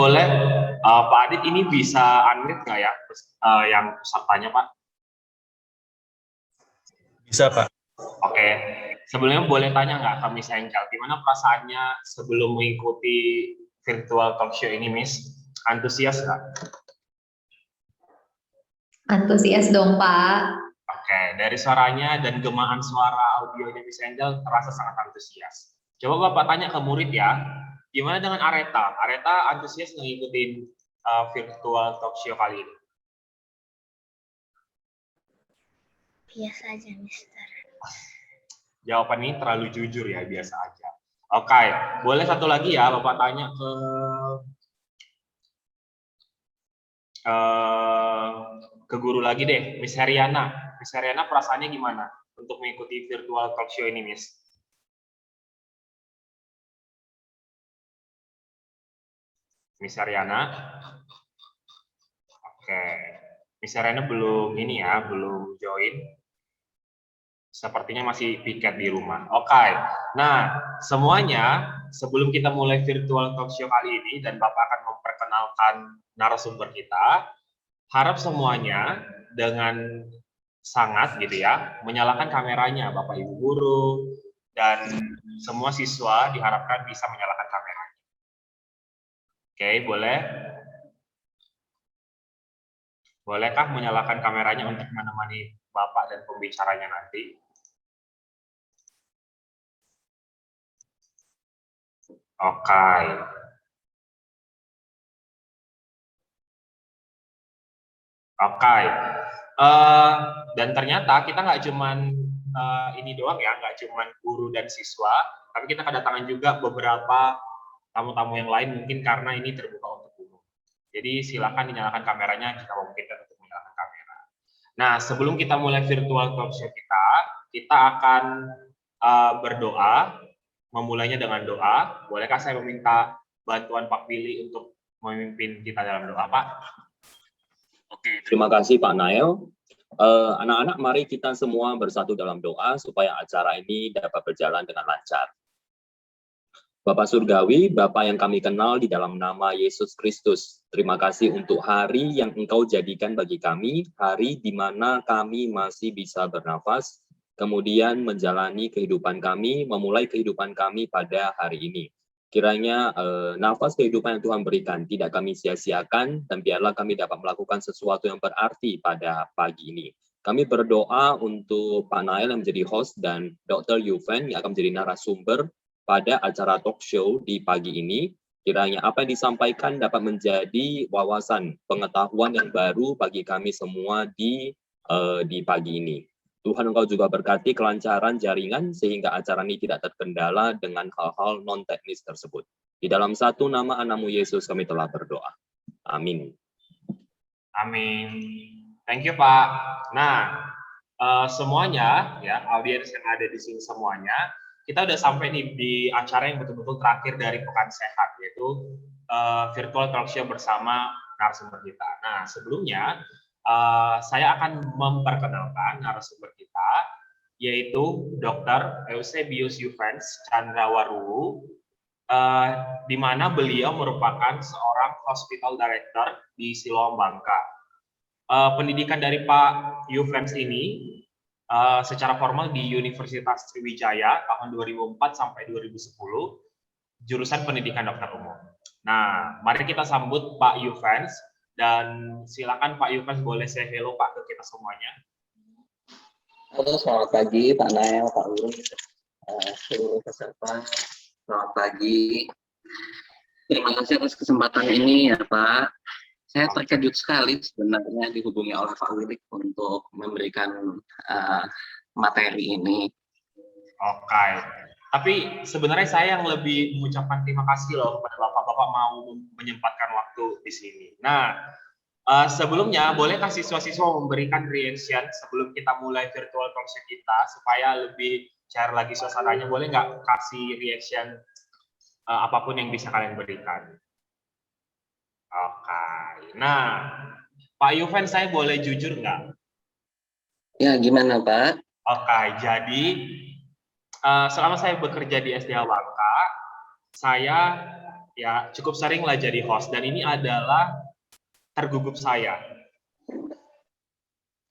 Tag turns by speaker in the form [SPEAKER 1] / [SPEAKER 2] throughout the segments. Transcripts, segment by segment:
[SPEAKER 1] boleh Pak Adit ini bisa unmute nggak ya yang pesertanya Pak?
[SPEAKER 2] Bisa Pak.
[SPEAKER 1] Oke, sebelumnya boleh tanya nggak ke Miss Angel, gimana perasaannya sebelum mengikuti virtual talk show ini Miss? Antusias nggak?
[SPEAKER 3] Antusias dong Pak.
[SPEAKER 1] Oke, dari suaranya dan gemaan suara audionya Miss Angel terasa sangat antusias. Coba Bapak tanya ke murid ya, gimana dengan Areta? Areta antusias mengikuti virtual talk show kali ini?
[SPEAKER 4] Biasa aja, Mister.
[SPEAKER 1] Jawaban ini terlalu jujur ya, biasa aja. Oke, boleh satu lagi ya, Bapak tanya ke guru lagi deh, Miss Heriana. Miss Heriana perasaannya gimana untuk mengikuti virtual talk show ini, Miss? Miss Heriana? Oke, Miss Heriana belum ini ya, belum join. Sepertinya masih piket di rumah. Oke, nah semuanya sebelum kita mulai virtual talk show kali ini dan Bapak akan memperkenalkan narasumber kita, harap semuanya dengan sangat gitu ya, menyalakan kameranya Bapak Ibu guru dan semua siswa diharapkan bisa menyalakan kameranya. Oke, boleh? Bolehkah menyalakan kameranya untuk menemani Bapak dan pembicaranya nanti? Oke. Oke. Dan ternyata kita nggak cuman ini doang ya, nggak cuman guru dan siswa, tapi kita kedatangan juga beberapa tamu-tamu yang lain mungkin karena ini terbuka untuk umum. Jadi silakan dinyalakan kameranya jika memungkinkan untuk menyalakan kamera. Nah, sebelum kita mulai virtual talk show kita akan berdoa, memulainya dengan doa. Bolehkah saya meminta bantuan Pak Billy untuk memimpin kita dalam doa, Pak?
[SPEAKER 5] Oke, terima kasih Pak Nael. Anak-anak, mari kita semua bersatu dalam doa supaya acara ini dapat berjalan dengan lancar. Bapak Surgawi, Bapak yang kami kenal di dalam nama Yesus Kristus, terima kasih untuk hari yang Engkau jadikan bagi kami, hari di mana kami masih bisa bernafas, kemudian menjalani kehidupan kami, memulai kehidupan kami pada hari ini. Kiranya nafas kehidupan yang Tuhan berikan tidak kami sia-siakan, dan biarlah kami dapat melakukan sesuatu yang berarti pada pagi ini. Kami berdoa untuk Pak Nael yang menjadi host dan Dr. Yuven yang akan menjadi narasumber pada acara talk show di pagi ini. Kiranya apa yang disampaikan dapat menjadi wawasan pengetahuan yang baru bagi kami semua di pagi ini. Tuhan, Engkau juga berkati kelancaran jaringan sehingga acara ini tidak terkendala dengan hal-hal non-teknis tersebut. Di dalam satu nama anakmu Yesus kami telah berdoa. Amin.
[SPEAKER 1] Amin. Thank you Pak. Nah, semuanya ya, audiens yang ada di sini semuanya, kita udah sampai nih di acara yang betul-betul terakhir dari Pekan Sehat, yaitu virtual talk show bersama narasumber kita. Nah, sebelumnya saya akan memperkenalkan narasumber kita, yaitu Dr. Eusebius Yuvens Chandrawuwu, di mana beliau merupakan seorang hospital director di Siloam Bangka. Pendidikan dari Pak Yuvens ini secara formal di Universitas Sriwijaya tahun 2004 sampai 2010, jurusan pendidikan dokter umum. Nah, mari kita sambut Pak Yuvens. Dan silakan Pak Yuvens, boleh say hello Pak ke kita semuanya.
[SPEAKER 6] Halo, selamat pagi Pak Nael, Pak Uri, seluruh peserta. Selamat pagi. Terima kasih atas kesempatan ini ya Pak. Saya terkejut sekali sebenarnya dihubungi oleh Pak Wilik untuk memberikan materi ini.
[SPEAKER 1] Oke. Tapi sebenarnya saya yang lebih mengucapkan terima kasih loh kepada Bapak-Bapak mau menyempatkan waktu di sini. Nah, sebelumnya bolehkah siswa-siswa memberikan reaction sebelum kita mulai virtual talk show kita supaya lebih cair lagi suasananya? Boleh nggak kasih reaction apapun yang bisa kalian berikan? Oke. Nah, Pak Yuven, saya boleh jujur nggak?
[SPEAKER 6] Ya, gimana Pak?
[SPEAKER 1] Oke, jadi selama saya bekerja di SDA Bangka, saya ya cukup sering lah jadi host, dan ini adalah tergugup saya.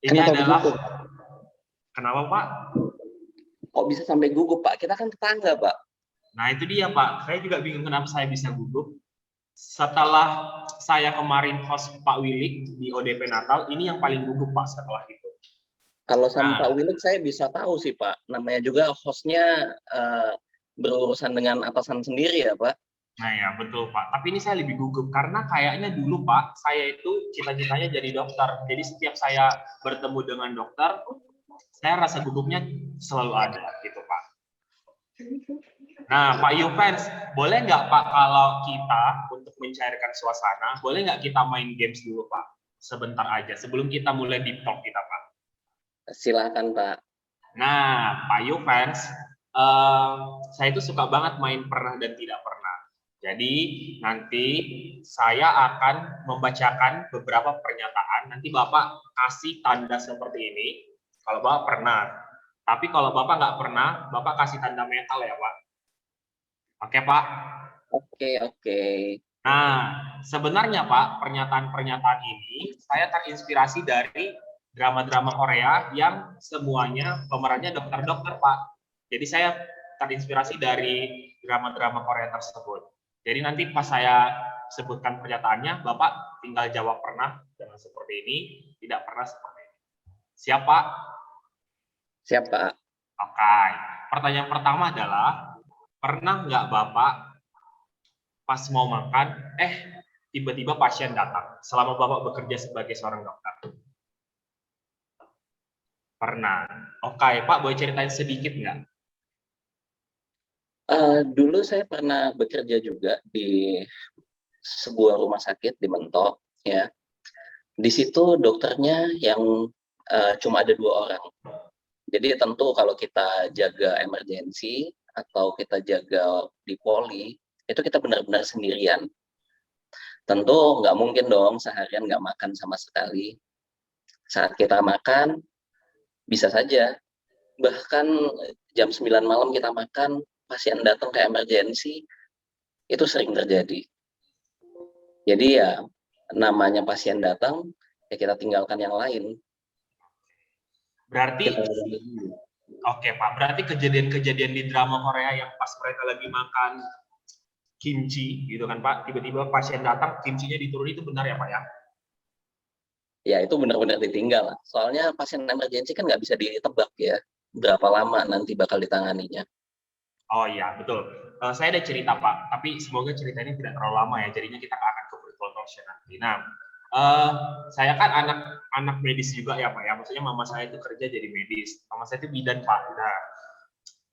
[SPEAKER 1] Ini
[SPEAKER 6] Kenapa
[SPEAKER 1] adalah
[SPEAKER 6] begitu?
[SPEAKER 1] kenapa Pak?
[SPEAKER 6] Kok bisa sampai gugup, Pak? Kita kan tetangga, Pak.
[SPEAKER 1] Nah itu dia Pak, saya juga bingung kenapa saya bisa gugup. Setelah saya kemarin host Pak Wilik di ODP Natal, ini yang paling gugup Pak setelah itu.
[SPEAKER 6] Kalau sama
[SPEAKER 1] Nah.
[SPEAKER 6] Pak Wilik saya bisa tahu sih, Pak. Namanya juga hostnya berurusan dengan atasan sendiri ya, Pak.
[SPEAKER 1] Nah ya betul Pak, tapi ini saya lebih gugup karena kayaknya dulu Pak, saya itu cita-citanya jadi dokter. Jadi setiap saya bertemu dengan dokter, saya rasa gugupnya selalu ada gitu Pak. Nah Pak Yufens, boleh nggak Pak kalau kita untuk mencairkan suasana, boleh nggak kita main games dulu Pak? Sebentar aja, sebelum kita mulai deep talk kita Pak.
[SPEAKER 6] Silakan, Pak.
[SPEAKER 1] Nah Pak Yufens, saya itu suka banget main pernah dan tidak pernah. Jadi nanti saya akan membacakan beberapa pernyataan, nanti Bapak kasih tanda seperti ini, kalau Bapak pernah. Tapi kalau Bapak nggak pernah, Bapak kasih tanda metal ya Pak. Oke Pak?
[SPEAKER 6] Oke.
[SPEAKER 1] Nah, sebenarnya Pak, pernyataan-pernyataan ini saya terinspirasi dari drama-drama Korea yang semuanya pemerannya dokter-dokter Pak. Jadi saya terinspirasi dari drama-drama Korea tersebut. Jadi nanti pas saya sebutkan pernyataannya, Bapak tinggal jawab pernah dengan seperti ini, tidak pernah seperti ini. Siap Pak?
[SPEAKER 6] Siap, Pak.
[SPEAKER 1] Oke. Pertanyaan pertama adalah, pernah nggak Bapak pas mau makan, tiba-tiba pasien datang selama Bapak bekerja sebagai seorang dokter? Pernah. Oke, Pak, boleh ceritain sedikit nggak?
[SPEAKER 6] Dulu saya pernah bekerja juga di sebuah rumah sakit di Mentok, ya. Di situ dokternya yang cuma ada 2 orang. Jadi tentu kalau kita jaga emergensi atau kita jaga di poli, itu kita benar-benar sendirian. Tentu nggak mungkin dong seharian nggak makan sama sekali. Saat kita makan, bisa saja. Bahkan jam 9 malam kita makan, pasien datang ke emergensi, itu sering terjadi. Jadi ya, namanya pasien datang, ya kita tinggalkan yang lain.
[SPEAKER 1] Berarti, oke Pak, berarti kejadian-kejadian di drama Korea yang pas mereka lagi makan kimchi, gitu kan Pak, tiba-tiba pasien datang, kimchinya diturunin, itu benar ya Pak ya?
[SPEAKER 6] Ya itu benar-benar ditinggal. Soalnya pasien emergensi kan nggak bisa ditebak ya, berapa lama nanti bakal ditanganinya.
[SPEAKER 1] Oh iya, betul. Saya ada cerita Pak, tapi semoga ceritanya tidak terlalu lama ya, jadinya kita akan ke virtual talkshow nanti. Nah, saya kan anak medis juga ya Pak ya, maksudnya mama saya itu kerja jadi medis, mama saya itu bidan Pak. Nah,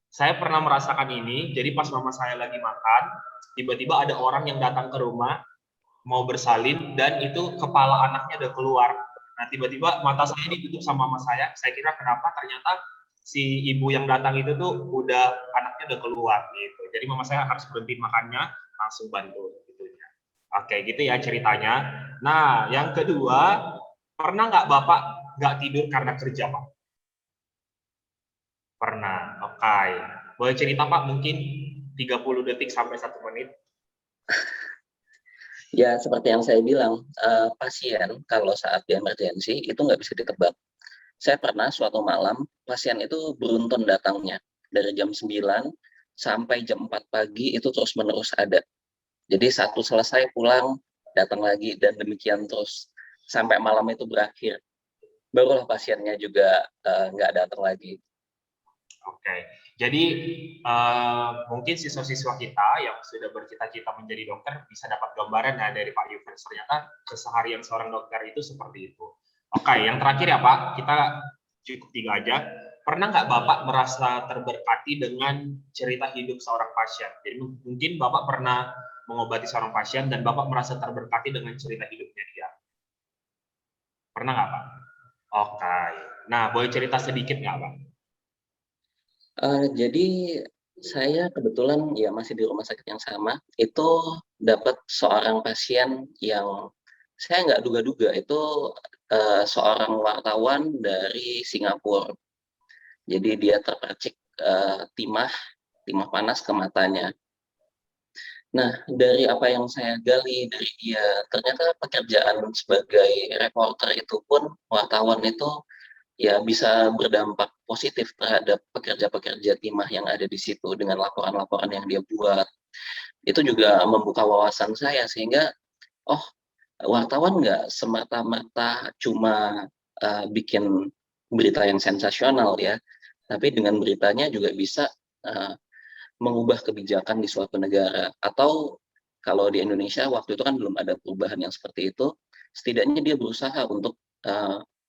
[SPEAKER 1] saya pernah merasakan ini, jadi pas mama saya lagi makan, tiba-tiba ada orang yang datang ke rumah, mau bersalin, dan itu kepala anaknya udah keluar. Nah, tiba-tiba mata saya ditutup sama mama saya kira kenapa, ternyata si ibu yang datang itu tuh anaknya udah keluar gitu. Jadi mama saya harus berhenti makannya, langsung bantu gitunya. Oke, gitu ya ceritanya. Nah, yang kedua, pernah nggak Bapak nggak tidur karena kerja Pak? Pernah. Oke. Boleh cerita Pak, mungkin 30 detik sampai 1 menit?
[SPEAKER 6] Ya seperti yang saya bilang, pasien kalau saat di emergensi itu nggak bisa ditebak. Saya pernah suatu malam, pasien itu beruntun datangnya. Dari jam 9 sampai jam 4 pagi itu terus-menerus ada. Jadi satu selesai pulang, datang lagi, dan demikian terus. Sampai malam itu berakhir. Barulah pasiennya juga nggak datang lagi.
[SPEAKER 1] Oke, jadi mungkin siswa-siswa kita yang sudah bercita-cita menjadi dokter bisa dapat gambaran ya dari Pak Yufens, ternyata keseharian seorang dokter itu seperti itu. Oke, yang terakhir ya Pak, kita cukup 3 aja. Pernah nggak Bapak merasa terberkati dengan cerita hidup seorang pasien? Jadi mungkin Bapak pernah mengobati seorang pasien dan Bapak merasa terberkati dengan cerita hidupnya dia. Pernah nggak Pak? Oke, nah boleh cerita sedikit nggak Pak?
[SPEAKER 6] Jadi saya kebetulan ya masih di rumah sakit yang sama, itu dapat seorang pasien yang saya nggak duga-duga itu seorang wartawan dari Singapura. Jadi dia terpercik timah panas ke matanya. Nah, dari apa yang saya gali dari dia, ternyata pekerjaan sebagai reporter itu pun, wartawan itu ya bisa berdampak positif terhadap pekerja-pekerja timah yang ada di situ dengan laporan-laporan yang dia buat. Itu juga membuka wawasan saya sehingga, oh, wartawan nggak semata-mata cuma bikin berita yang sensasional ya, tapi dengan beritanya juga bisa uh, mengubah kebijakan di suatu negara. Atau kalau di Indonesia waktu itu kan belum ada perubahan yang seperti itu, setidaknya dia berusaha untuk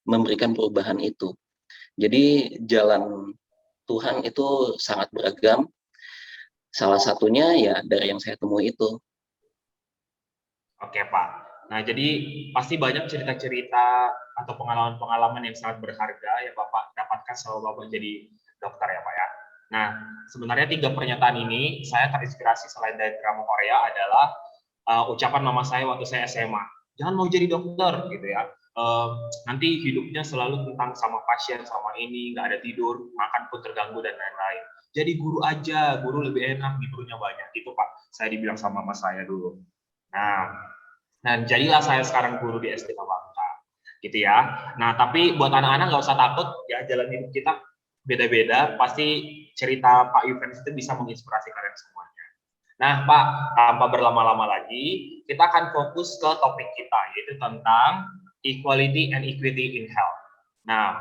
[SPEAKER 6] memberikan perubahan itu. Jadi jalan Tuhan itu sangat beragam. Salah satunya ya dari yang saya temui itu.
[SPEAKER 1] Oke, Pak. Nah, jadi pasti banyak cerita-cerita atau pengalaman-pengalaman yang sangat berharga yang Bapak dapatkan selama Bapak jadi dokter ya, Pak ya. Nah, sebenarnya 3 pernyataan ini saya terinspirasi selain dari drama Korea adalah ucapan mama saya waktu saya SMA. Jangan mau jadi dokter gitu ya. Nanti hidupnya selalu tentang sama pasien, sama ini, nggak ada tidur, makan pun terganggu dan lain-lain. Jadi guru aja, guru lebih enak, liburnya banyak. Itu Pak, saya dibilang sama mama saya dulu. Nah, jadilah saya sekarang guru di SD Bangka, gitu ya. Nah, tapi buat anak-anak nggak usah takut, ya jalan hidup kita beda-beda. Pasti cerita Pak Yuvens itu bisa menginspirasi kalian semuanya. Nah, Pak, tanpa berlama-lama lagi, kita akan fokus ke topik kita, yaitu tentang equality and equity in health. Nah,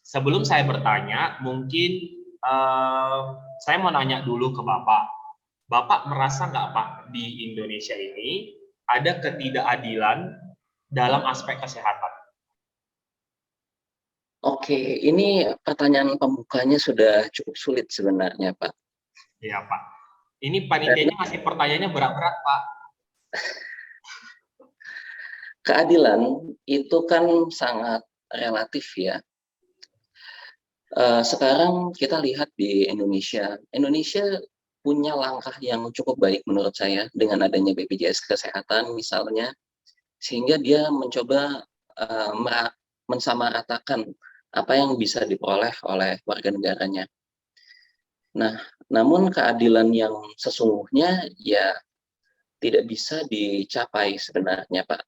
[SPEAKER 1] sebelum saya bertanya, mungkin saya mau nanya dulu ke Bapak. Bapak merasa nggak Pak di Indonesia ini ada ketidakadilan dalam aspek kesehatan?
[SPEAKER 6] Oke, ini pertanyaan pembukanya sudah cukup sulit sebenarnya, Pak.
[SPEAKER 1] Iya Pak. Ini panitianya masih pertanyaannya berat-berat Pak.
[SPEAKER 6] Keadilan itu kan sangat relatif ya. Sekarang kita lihat di Indonesia. Indonesia punya langkah yang cukup baik menurut saya dengan adanya BPJS Kesehatan misalnya, sehingga dia mencoba mensamaratakan apa yang bisa diperoleh oleh warga negaranya. Nah, namun keadilan yang sesungguhnya ya tidak bisa dicapai sebenarnya, Pak.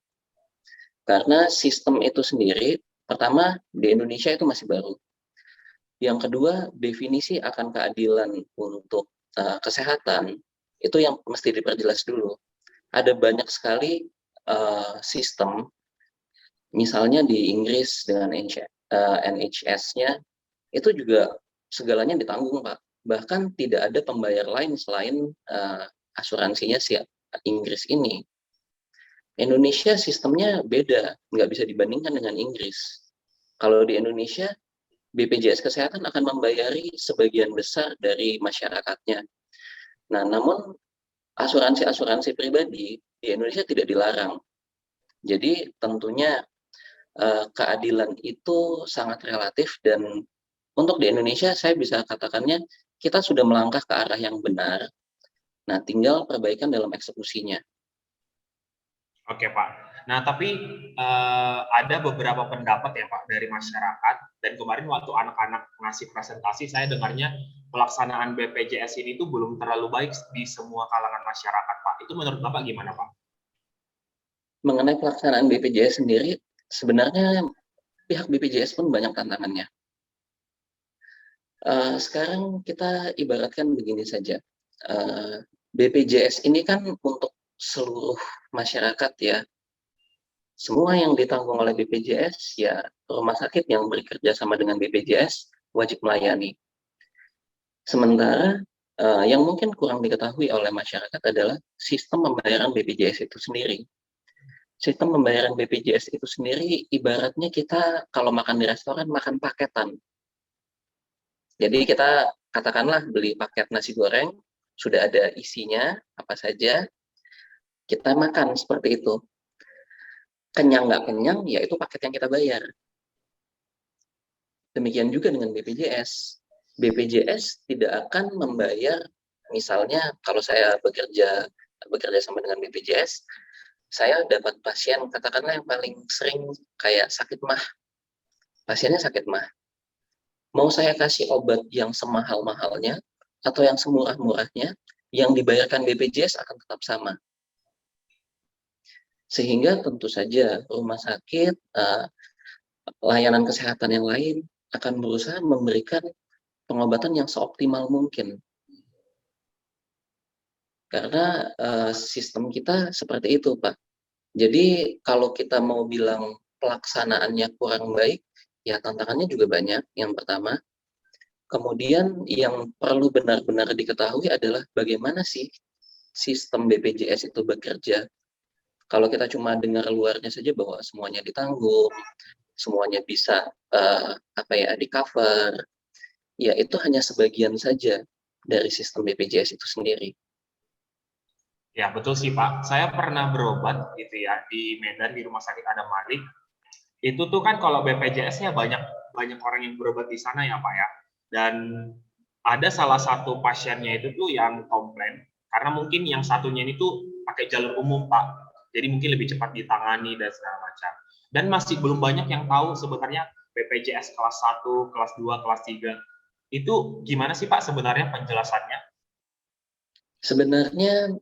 [SPEAKER 6] Karena sistem itu sendiri, pertama di Indonesia itu masih baru. Yang kedua, definisi akan keadilan untuk kesehatan itu yang mesti diperjelas dulu. Ada banyak sekali sistem, misalnya di Inggris dengan NHS-nya, itu juga segalanya ditanggung, Pak. Bahkan tidak ada pembayar lain selain asuransinya si Inggris ini. Indonesia sistemnya beda, nggak bisa dibandingkan dengan Inggris. Kalau di Indonesia, BPJS Kesehatan akan membayari sebagian besar dari masyarakatnya. Nah, namun asuransi-asuransi pribadi di Indonesia tidak dilarang. Jadi tentunya keadilan itu sangat relatif dan untuk di Indonesia saya bisa katakannya kita sudah melangkah ke arah yang benar. Nah, tinggal perbaikan dalam eksekusinya.
[SPEAKER 1] Oke Pak. Nah tapi ada beberapa pendapat ya Pak dari masyarakat dan kemarin waktu anak-anak ngasih presentasi saya dengarnya pelaksanaan BPJS ini tuh belum terlalu baik di semua kalangan masyarakat Pak. Itu menurut Bapak gimana Pak?
[SPEAKER 6] Mengenai pelaksanaan BPJS sendiri, sebenarnya pihak BPJS pun banyak tantangannya. Sekarang kita ibaratkan begini saja. BPJS ini kan untuk seluruh masyarakat ya. Semua yang ditanggung oleh BPJS ya rumah sakit yang bekerja sama dengan BPJS wajib melayani. Sementara yang mungkin kurang diketahui oleh masyarakat adalah sistem pembayaran BPJS itu sendiri. Sistem pembayaran BPJS itu sendiri ibaratnya kita kalau makan di restoran makan paketan. Jadi kita katakanlah beli paket nasi goreng, sudah ada isinya apa saja, kita makan seperti itu. Kenyang nggak kenyang, ya itu paket yang kita bayar. Demikian juga dengan BPJS. BPJS tidak akan membayar, misalnya kalau saya bekerja sama dengan BPJS, saya dapat pasien katakanlah yang paling sering kayak sakit mah. Pasiennya sakit mah. Mau saya kasih obat yang semahal-mahalnya atau yang semurah-murahnya, yang dibayarkan BPJS akan tetap sama. Sehingga tentu saja rumah sakit, layanan kesehatan yang lain akan berusaha memberikan pengobatan yang seoptimal mungkin. Karena sistem kita seperti itu, Pak. Jadi kalau kita mau bilang pelaksanaannya kurang baik, ya tantangannya juga banyak, yang pertama. Kemudian yang perlu benar-benar diketahui adalah bagaimana sih sistem BPJS itu bekerja. Kalau kita cuma dengar luarnya saja bahwa semuanya ditanggung, semuanya bisa di-cover, ya itu hanya sebagian saja dari sistem BPJS itu sendiri.
[SPEAKER 1] Ya, betul sih Pak. Saya pernah berobat gitu ya di Medan di Rumah Sakit Adam Malik. Itu tuh kan kalau BPJS-nya banyak orang yang berobat di sana ya Pak ya. Dan ada salah satu pasiennya itu tuh yang komplain karena mungkin yang satunya ini tuh pakai jalur umum Pak. Jadi mungkin lebih cepat ditangani dan segala macam. Dan masih belum banyak yang tahu sebenarnya BPJS kelas 1, kelas 2, kelas 3. Itu gimana sih Pak sebenarnya penjelasannya?
[SPEAKER 6] Sebenarnya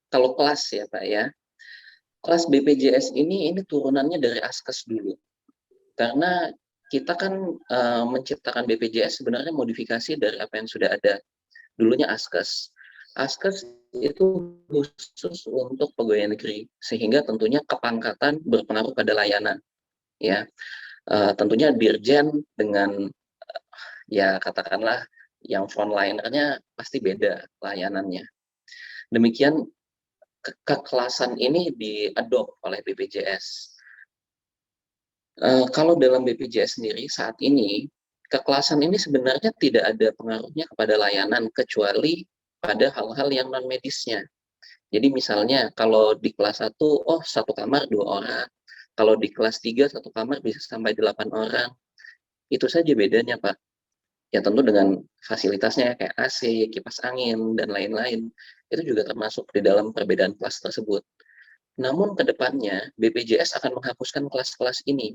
[SPEAKER 6] kalau kelas ya Pak ya, kelas BPJS ini turunannya dari Askes dulu. Karena kita kan menciptakan BPJS sebenarnya modifikasi dari apa yang sudah ada. Dulunya Askes. Askes itu khusus untuk pegawai negeri, sehingga tentunya kepangkatan berpengaruh pada layanan. Ya, tentunya dirjen dengan ya katakanlah yang frontlinernya pasti beda layanannya. Demikian kekelasan ini diadop oleh BPJS. Kalau dalam BPJS sendiri saat ini, kekelasan ini sebenarnya tidak ada pengaruhnya kepada layanan kecuali pada hal-hal yang non medisnya. Jadi misalnya kalau di kelas 1, oh satu kamar 2 orang. Kalau di kelas 3 satu kamar bisa sampai 8 orang. Itu saja bedanya, Pak. Ya tentu dengan fasilitasnya kayak AC, kipas angin, dan lain-lain. Itu juga termasuk di dalam perbedaan kelas tersebut. Namun ke depannya, BPJS akan menghapuskan kelas-kelas ini.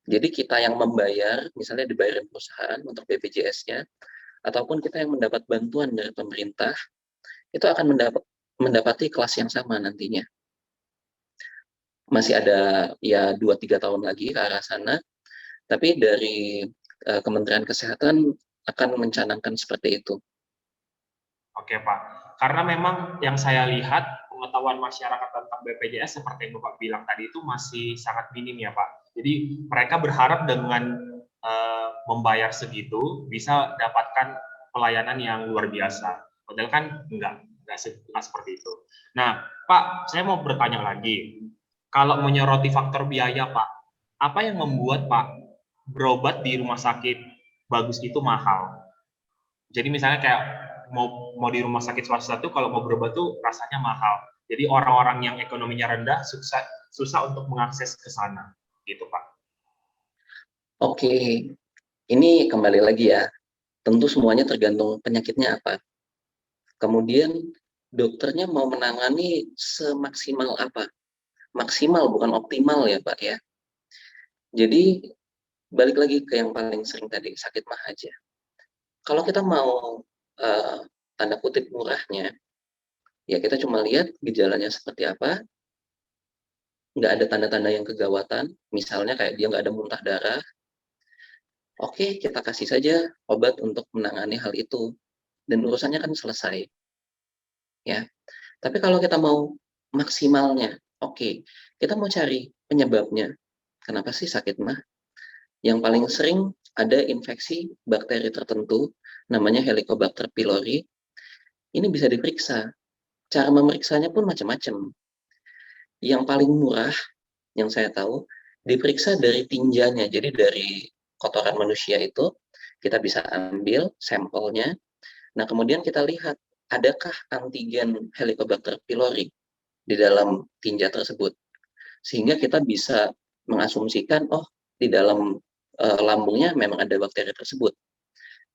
[SPEAKER 6] Jadi kita yang membayar, misalnya dibayarin perusahaan untuk BPJS-nya, ataupun kita yang mendapat bantuan dari pemerintah, itu akan mendapati kelas yang sama nantinya. Masih ada ya 2-3 tahun lagi ke arah sana, tapi dari Kementerian Kesehatan akan mencanangkan seperti itu.
[SPEAKER 1] Oke Pak, karena memang yang saya lihat pengetahuan masyarakat tentang BPJS seperti yang Bapak bilang tadi itu masih sangat minim ya Pak. Jadi mereka berharap dengan membayar segitu bisa dapatkan pelayanan yang luar biasa. Padahal kan enggak seperti itu. Nah Pak, saya mau bertanya lagi. Kalau menyoroti faktor biaya Pak, apa yang membuat Pak berobat di rumah sakit bagus itu mahal? Jadi misalnya kayak mau di rumah sakit swasta tuh kalau mau berobat tuh rasanya mahal. Jadi orang-orang yang ekonominya rendah susah untuk mengakses ke sana, gitu Pak.
[SPEAKER 6] Oke, ini kembali lagi ya. Tentu semuanya tergantung penyakitnya apa. Kemudian dokternya mau menangani semaksimal apa. Maksimal bukan optimal ya Pak ya. Jadi balik lagi ke yang paling sering tadi, sakit mah aja. Kalau kita mau tanda kutip murahnya, ya kita cuma lihat gejalanya seperti apa, nggak ada tanda-tanda yang kegawatan, misalnya kayak dia nggak ada muntah darah, oke kita kasih saja obat untuk menangani hal itu, dan urusannya kan selesai. Ya, tapi kalau kita mau maksimalnya, oke, kita mau cari penyebabnya. Kenapa sih sakit mah? Yang paling sering ada infeksi bakteri tertentu, namanya Helicobacter pylori. Ini bisa diperiksa. Cara memeriksanya pun macam-macam. Yang paling murah, yang saya tahu, diperiksa dari tinjanya. Jadi dari kotoran manusia itu, kita bisa ambil sampelnya. Nah, kemudian kita lihat, adakah antigen Helicobacter pylori di dalam tinja tersebut. Sehingga kita bisa mengasumsikan, oh, di dalam lambungnya memang ada bakteri tersebut.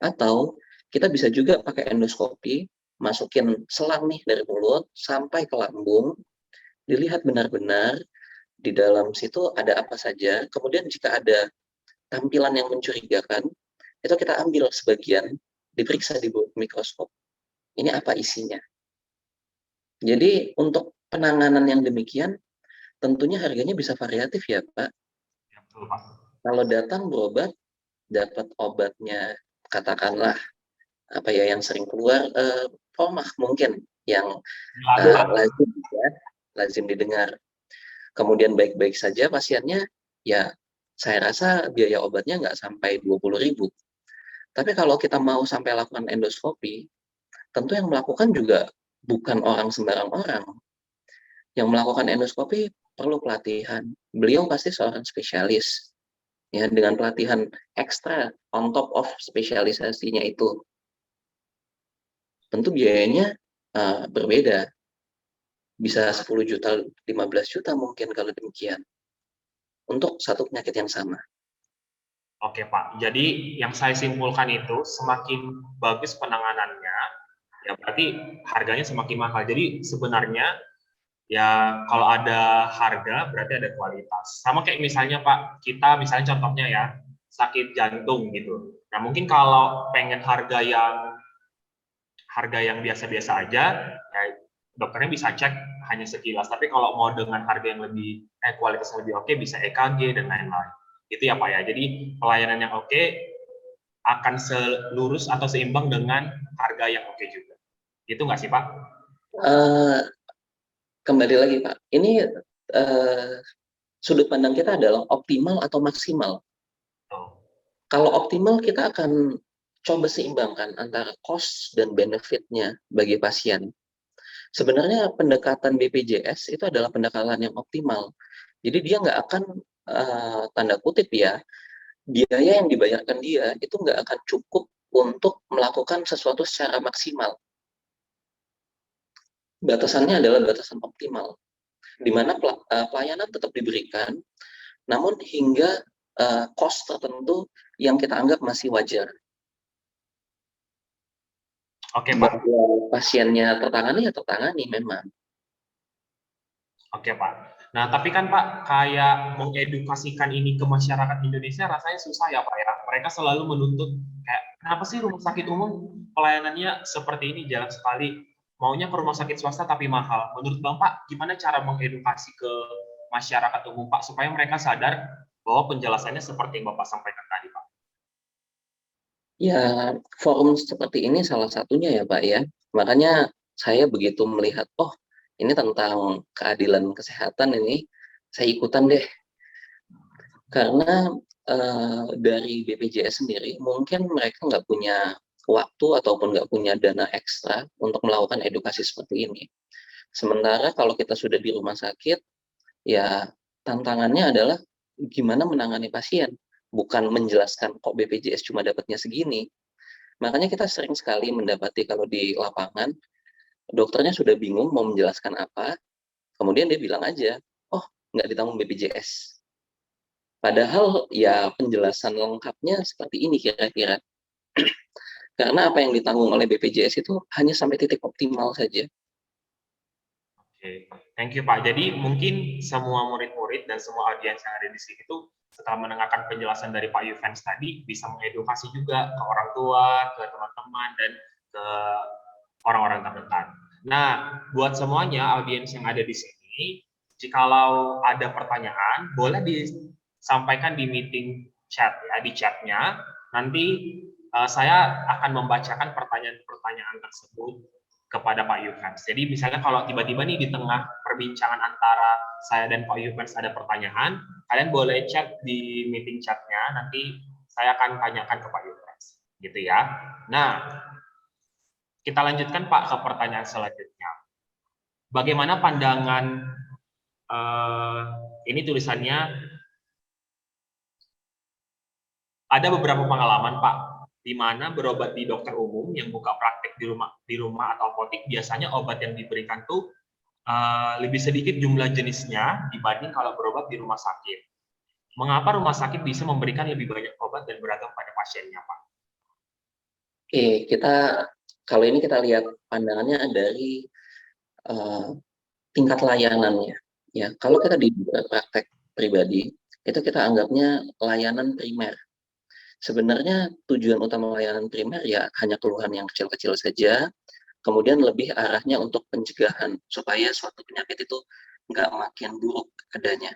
[SPEAKER 6] Atau kita bisa juga pakai endoskopi, masukin selang nih dari mulut sampai ke lambung, dilihat benar-benar di dalam situ ada apa saja. Kemudian jika ada tampilan yang mencurigakan, itu kita ambil sebagian, diperiksa di bawah mikroskop. ini apa isinya. Jadi untuk penanganan yang demikian, tentunya harganya bisa variatif ya Pak.
[SPEAKER 1] Ya, betul Pak.
[SPEAKER 6] Kalau datang berobat, dapat obatnya, katakanlah apa ya yang sering keluar, Promah mungkin yang
[SPEAKER 1] Silakan, Pak.
[SPEAKER 6] lazim ya, lazim didengar. Kemudian baik-baik saja pasiennya, ya saya rasa biaya obatnya nggak sampai 20.000. Tapi kalau kita mau sampai lakukan endoskopi, tentu yang melakukan juga bukan orang sembarang orang. Yang melakukan endoskopi perlu pelatihan. Beliau pasti seorang spesialis, ya dengan pelatihan ekstra on top of spesialisasinya itu. Tentu biayanya berbeda. Bisa 10 juta, 15 juta mungkin kalau demikian. Untuk satu penyakit yang sama.
[SPEAKER 1] Oke Pak, jadi yang saya simpulkan itu semakin bagus penanganannya, ya berarti harganya semakin mahal. Jadi sebenarnya ya kalau ada harga berarti ada kualitas. Sama kayak misalnya Pak, kita misalnya contohnya ya sakit jantung gitu. Nah mungkin kalau pengen harga yang biasa-biasa aja, ya dokternya bisa cek hanya sekilas. Tapi kalau mau dengan harga yang lebih kualitas yang lebih oke, bisa EKG dan lain-lain. Itu ya Pak ya. Jadi pelayanan yang oke akan selurus atau seimbang dengan harga yang oke juga. Itu nggak sih Pak?
[SPEAKER 6] Kembali lagi Pak, ini sudut pandang kita adalah optimal atau maksimal. Kalau optimal kita akan coba seimbangkan antara cost dan benefitnya bagi pasien. Sebenarnya pendekatan BPJS itu adalah pendekatan yang optimal. Jadi dia nggak akan, tanda kutip ya, biaya yang dibayarkan dia itu nggak akan cukup untuk melakukan sesuatu secara maksimal. Batasannya adalah batasan optimal, di mana pelayanan tetap diberikan, namun hingga cost tertentu yang kita anggap masih wajar.
[SPEAKER 1] Oke Pak.
[SPEAKER 6] Bahwa pasiennya tertangani ya tertangani memang.
[SPEAKER 1] Oke Pak. Nah tapi kan Pak, kayak mengedukasikan ini ke masyarakat Indonesia rasanya susah ya Pak ya. Mereka selalu menuntut kayak kenapa sih rumah sakit umum pelayanannya seperti ini, jarang sekali. Maunya ke rumah sakit swasta tapi mahal. Menurut Bapak, gimana cara mengedukasi ke masyarakat umum Pak supaya mereka sadar bahwa penjelasannya seperti yang Bapak sampaikan tadi Pak?
[SPEAKER 6] Ya, forum seperti ini salah satunya ya Pak ya. Makanya saya begitu melihat, oh ini tentang keadilan kesehatan ini, saya ikutan deh. Karena dari BPJS sendiri, mungkin mereka nggak punya waktu ataupun nggak punya dana ekstra untuk melakukan edukasi seperti ini. Sementara kalau kita sudah di rumah sakit, ya tantangannya adalah gimana menangani pasien, bukan menjelaskan kok BPJS cuma dapatnya segini. Makanya kita sering sekali mendapati kalau di lapangan, dokternya sudah bingung mau menjelaskan apa, kemudian dia bilang aja, oh nggak ditanggung BPJS. Padahal ya penjelasan lengkapnya seperti ini kira-kira. Karena apa yang ditanggung oleh BPJS itu hanya sampai titik optimal saja.
[SPEAKER 1] Oke, thank you Pak. Jadi mungkin semua murid-murid dan semua audiens yang ada di sini itu setelah mendengarkan penjelasan dari Pak Yuvens tadi bisa mengedukasi juga ke orang tua, ke teman-teman dan ke orang-orang terdekat. Nah, buat semuanya audiens yang ada di sini, jikalau ada pertanyaan boleh disampaikan di meeting chat ya, di chatnya. Nanti saya akan membacakan pertanyaan-pertanyaan tersebut kepada Pak Yuvens. Jadi misalnya kalau tiba-tiba nih di tengah perbincangan antara saya dan Pak Yuvens ada pertanyaan, kalian boleh chat di meeting chatnya, nanti saya akan tanyakan ke Pak Yuvens. Gitu ya. Nah, kita lanjutkan Pak ke pertanyaan selanjutnya. Bagaimana pandangan, ini tulisannya, ada beberapa pengalaman Pak, di mana berobat di dokter umum yang buka praktek di rumah atau apotek, biasanya obat yang diberikan tuh lebih sedikit jumlah jenisnya dibanding kalau berobat di rumah sakit. Mengapa rumah sakit bisa memberikan lebih banyak obat dan beragam pada pasiennya, Pak?
[SPEAKER 6] Oke, kalau ini kita lihat pandangannya dari tingkat layanannya. Ya, kalau kita di praktek pribadi, itu kita anggapnya layanan primer. Sebenarnya tujuan utama layanan primer ya hanya keluhan yang kecil-kecil saja, kemudian lebih arahnya untuk pencegahan supaya suatu penyakit itu nggak makin buruk adanya.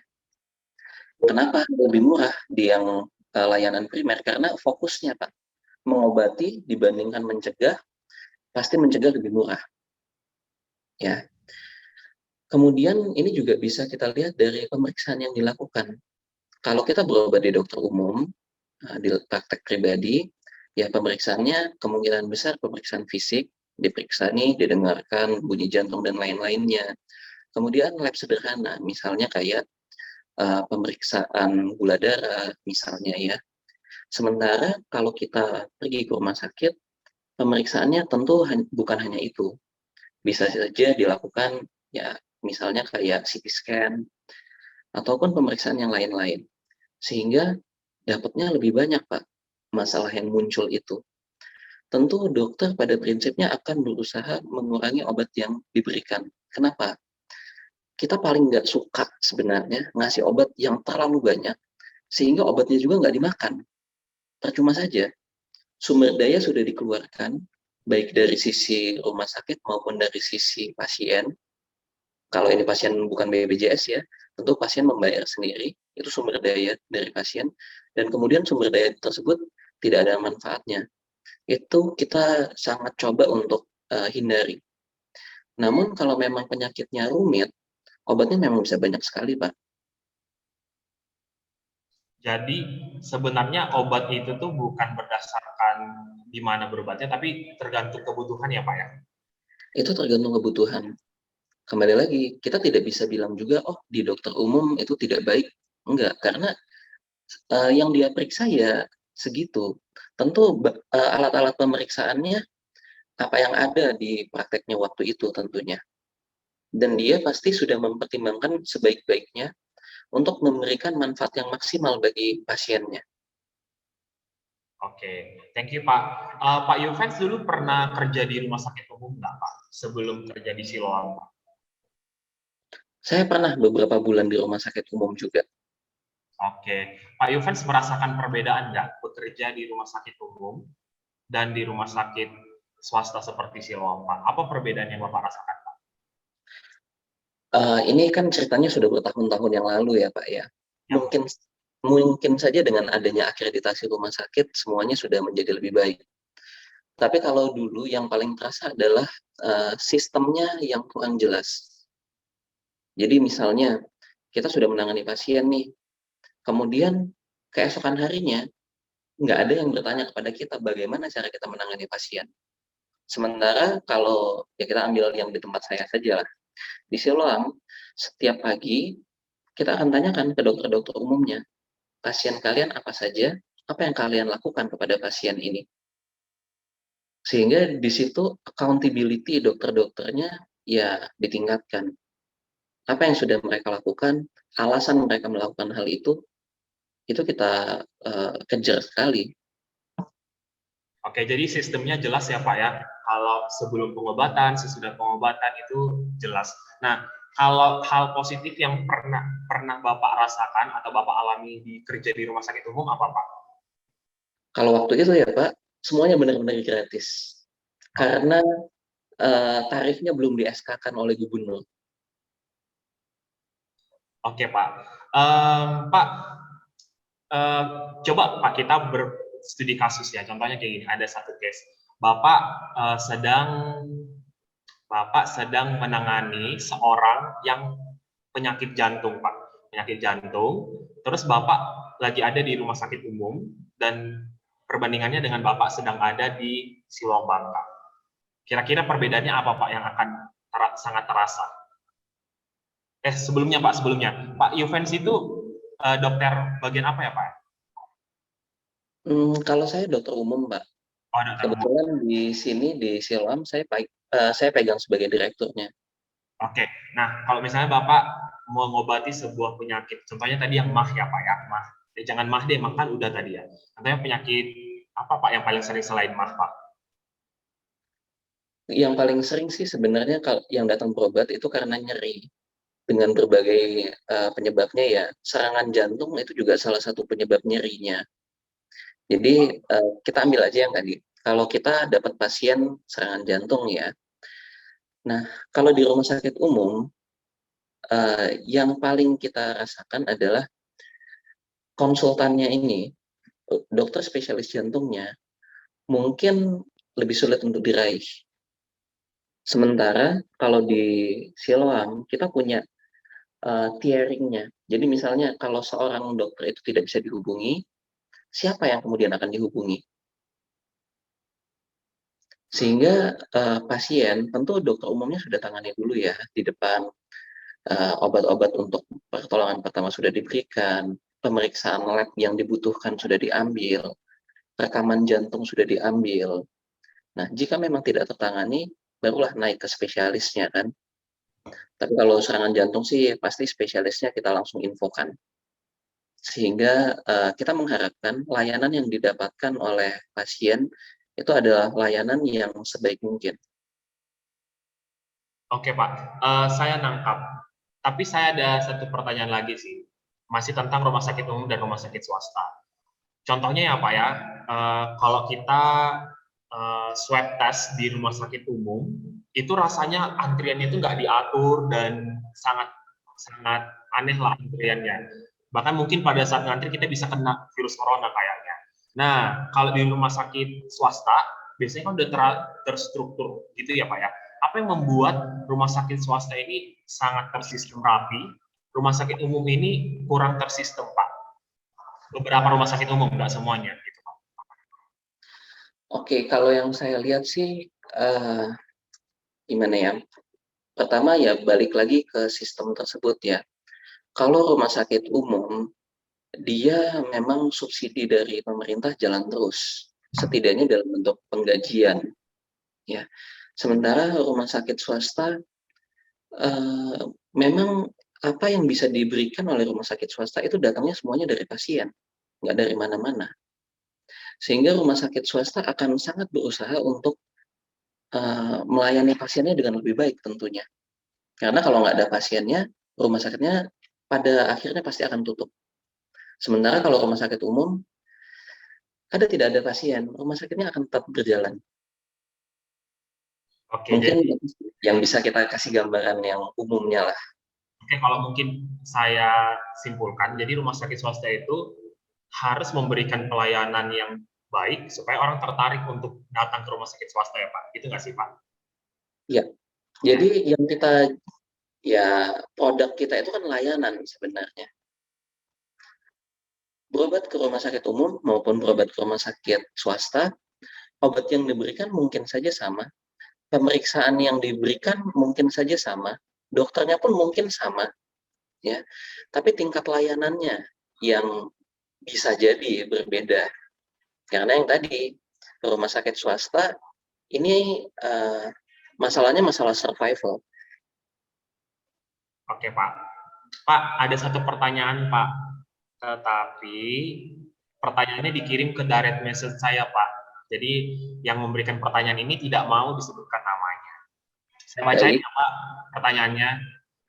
[SPEAKER 6] Kenapa lebih murah di yang layanan primer? Karena fokusnya Pak, mengobati dibandingkan mencegah, pasti mencegah lebih murah. Ya. Kemudian ini juga bisa kita lihat dari pemeriksaan yang dilakukan. Kalau kita berobat di dokter umum, di praktek pribadi, ya pemeriksaannya kemungkinan besar pemeriksaan fisik, diperiksa nih, didengarkan bunyi jantung dan lain-lainnya. Kemudian lab sederhana, misalnya kayak pemeriksaan gula darah, misalnya ya. Sementara kalau kita pergi ke rumah sakit, pemeriksaannya tentu bukan hanya itu. Bisa saja dilakukan ya misalnya kayak CT scan ataupun pemeriksaan yang lain-lain. Sehingga dapatnya lebih banyak, Pak, masalah yang muncul itu. Tentu dokter pada prinsipnya akan berusaha mengurangi obat yang diberikan. Kenapa? Kita paling nggak suka sebenarnya ngasih obat yang terlalu banyak, sehingga obatnya juga nggak dimakan. Percuma saja. Sumber daya sudah dikeluarkan, baik dari sisi rumah sakit maupun dari sisi pasien. Kalau ini pasien bukan BPJS ya, tentu pasien membayar sendiri, itu sumber daya dari pasien, dan kemudian sumber daya tersebut tidak ada manfaatnya. Itu kita sangat coba untuk hindari. Namun kalau memang penyakitnya rumit, obatnya memang bisa banyak sekali, Pak.
[SPEAKER 1] Jadi sebenarnya obat itu tuh bukan berdasarkan di mana berobatnya, tapi tergantung kebutuhan ya Pak ya?
[SPEAKER 6] Itu tergantung kebutuhan. Kembali lagi, kita tidak bisa bilang juga, oh di dokter umum itu tidak baik. Enggak, karena yang dia periksa ya segitu. Tentu alat-alat pemeriksaannya apa yang ada di prakteknya waktu itu tentunya. Dan dia pasti sudah mempertimbangkan sebaik-baiknya untuk memberikan manfaat yang maksimal bagi pasiennya.
[SPEAKER 1] Oke, thank you Pak. Pak Yuvens dulu pernah kerja di rumah sakit umum nggak Pak? Sebelum kerja di Siloam Pak?
[SPEAKER 6] Saya pernah beberapa bulan di rumah sakit umum juga.
[SPEAKER 1] Oke, Pak Yuvens merasakan perbedaan nggak bekerja di rumah sakit umum dan di rumah sakit swasta seperti Siloam Pak? Apa perbedaan yang Bapak rasakan Pak?
[SPEAKER 6] Ini kan ceritanya sudah bertahun-tahun yang lalu ya Pak ya. Mungkin saja dengan adanya akreditasi rumah sakit semuanya sudah menjadi lebih baik. Tapi kalau dulu yang paling terasa adalah sistemnya yang kurang jelas. Jadi misalnya kita sudah menangani pasien nih, kemudian keesokan harinya nggak ada yang bertanya kepada kita bagaimana cara kita menangani pasien. Sementara kalau ya kita ambil yang di tempat saya saja lah. Di Siloam, setiap pagi kita akan tanyakan ke dokter-dokter umumnya, pasien kalian apa saja, apa yang kalian lakukan kepada pasien ini. Sehingga di situ accountability dokter-dokternya ya ditingkatkan. Apa yang sudah mereka lakukan, alasan mereka melakukan hal itu kita kejar sekali.
[SPEAKER 1] Oke, jadi sistemnya jelas ya Pak ya. Kalau sebelum pengobatan, sesudah pengobatan itu jelas. Nah, kalau hal positif yang pernah Bapak rasakan atau Bapak alami di kerja di rumah sakit umum apa Pak?
[SPEAKER 6] Kalau waktu itu ya Pak, semuanya benar-benar gratis. Karena tarifnya belum di SK-kan oleh gubernur.
[SPEAKER 1] Oke Pak. Pak, coba Pak kita berstudi kasus ya. Contohnya kayak gini, ada satu case. Bapak sedang menangani seorang yang penyakit jantung, Pak. Penyakit jantung. Terus Bapak lagi ada di rumah sakit umum dan perbandingannya dengan Bapak sedang ada di Siloam Bangka. Kira-kira perbedaannya apa Pak yang akan sangat terasa? Sebelumnya Pak Yuvens itu dokter bagian apa ya Pak?
[SPEAKER 6] Kalau saya dokter umum, Pak.
[SPEAKER 1] Oh, dokter
[SPEAKER 6] Kebetulan
[SPEAKER 1] umum.
[SPEAKER 6] di sini di Siloam saya pegang sebagai direkturnya.
[SPEAKER 1] Oke, nah kalau misalnya Bapak mau mengobati sebuah penyakit, contohnya tadi yang MAH ya Pak ya, MAH. Jangan MAH deh, makan udah tadi ya. Contohnya penyakit apa Pak yang paling sering selain MAH Pak?
[SPEAKER 6] Yang paling sering sih sebenarnya kalau yang datang berobat itu karena nyeri. Dengan berbagai penyebabnya ya, serangan jantung itu juga salah satu penyebab nyerinya. Jadi kita ambil aja yang tadi. Kalau kita dapat pasien serangan jantung ya, Nah, kalau di rumah sakit umum, yang paling kita rasakan adalah konsultannya ini, dokter spesialis jantungnya, mungkin lebih sulit untuk diraih. Sementara kalau di Siloam, kita punya tiering-nya. Jadi misalnya kalau seorang dokter itu tidak bisa dihubungi, siapa yang kemudian akan dihubungi? Sehingga pasien, tentu dokter umumnya sudah tangani dulu ya, di depan obat-obat untuk pertolongan pertama sudah diberikan, pemeriksaan lab yang dibutuhkan sudah diambil, rekaman jantung sudah diambil. Nah, jika memang tidak tertangani, barulah naik ke spesialisnya kan. Tapi kalau serangan jantung sih pasti spesialisnya kita langsung infokan. Sehingga kita mengharapkan layanan yang didapatkan oleh pasien itu adalah layanan yang sebaik mungkin.
[SPEAKER 1] Oke Pak, saya nangkap. Tapi saya ada satu pertanyaan lagi sih, masih tentang rumah sakit umum dan rumah sakit swasta. Contohnya ya Pak ya, kalau kita swab test di rumah sakit umum, itu rasanya antriannya itu nggak diatur dan sangat sangat aneh lah antriannya. Bahkan mungkin pada saat ngantri kita bisa kena virus corona kayaknya. Nah, kalau di rumah sakit swasta, biasanya kan udah terstruktur gitu ya Pak ya. Apa yang membuat rumah sakit swasta ini sangat tersistem rapi, rumah sakit umum ini kurang tersistem Pak? Beberapa rumah sakit umum, nggak semuanya gitu Pak.
[SPEAKER 6] Oke, kalau yang saya lihat sih gimana ya? Pertama ya balik lagi ke sistem tersebut ya. Kalau rumah sakit umum, dia memang subsidi dari pemerintah jalan terus, setidaknya dalam bentuk penggajian. Ya, sementara rumah sakit swasta memang apa yang bisa diberikan oleh rumah sakit swasta itu datangnya semuanya dari pasien, nggak dari mana-mana. Sehingga rumah sakit swasta akan sangat berusaha untuk melayani pasiennya dengan lebih baik tentunya. Karena kalau nggak ada pasiennya, rumah sakitnya pada akhirnya pasti akan tutup. Sementara kalau rumah sakit umum, tidak ada pasien, rumah sakitnya akan tetap berjalan.
[SPEAKER 1] Oke,
[SPEAKER 6] Mungkin
[SPEAKER 1] jadi
[SPEAKER 6] yang bisa kita kasih gambaran yang umumnya lah.
[SPEAKER 1] oke, kalau mungkin saya simpulkan, jadi rumah sakit swasta itu harus memberikan pelayanan yang baik supaya orang tertarik untuk datang ke rumah sakit swasta ya Pak. Itu nggak sih Pak?
[SPEAKER 6] Ya, jadi yang kita produk kita itu kan layanan sebenarnya. Berobat ke rumah sakit umum maupun berobat ke rumah sakit swasta, obat yang diberikan mungkin saja sama, pemeriksaan yang diberikan mungkin saja sama, dokternya pun mungkin sama, ya. Tapi tingkat layanannya yang bisa jadi berbeda. Karena yang tadi rumah sakit swasta ini masalahnya masalah survival.
[SPEAKER 1] Oke Pak. Pak, ada satu pertanyaan Pak. Tetapi pertanyaannya dikirim ke direct message saya Pak. Jadi yang memberikan pertanyaan ini tidak mau disebutkan namanya. Saya bacain ya Pak pertanyaannya.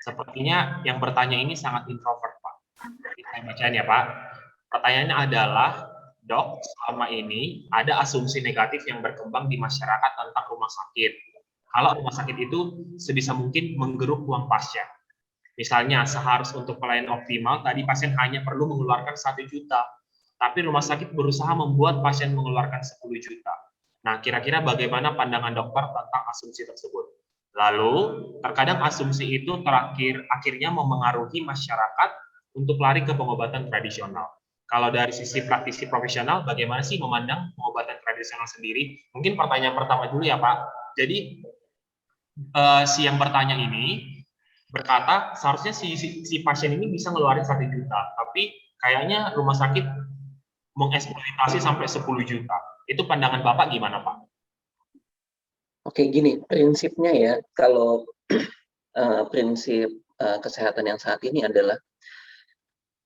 [SPEAKER 1] Sepertinya yang bertanya ini sangat introvert Pak. Jadi saya bacain ya Pak. Pertanyaannya adalah, Dok, selama ini ada asumsi negatif yang berkembang di masyarakat tentang rumah sakit. Kalau rumah sakit itu sebisa mungkin menggeruk uang pasien. Misalnya, seharusnya untuk pelayanan optimal, tadi pasien hanya perlu mengeluarkan 1 juta. Tapi rumah sakit berusaha membuat pasien mengeluarkan 10 juta. Nah, kira-kira bagaimana pandangan dokter tentang asumsi tersebut? Lalu, terkadang asumsi itu akhirnya memengaruhi masyarakat untuk lari ke pengobatan tradisional. Kalau dari sisi praktisi profesional, bagaimana sih memandang pengobatan tradisional sendiri? Mungkin pertanyaan pertama dulu ya Pak. Jadi, si yang bertanya ini berkata seharusnya si pasien ini bisa ngeluarin 1 juta, tapi kayaknya rumah sakit mengeksploitasi sampai 10 juta. Itu pandangan Bapak gimana Pak?
[SPEAKER 6] Oke, gini, prinsipnya ya, kalau prinsip kesehatan yang saat ini adalah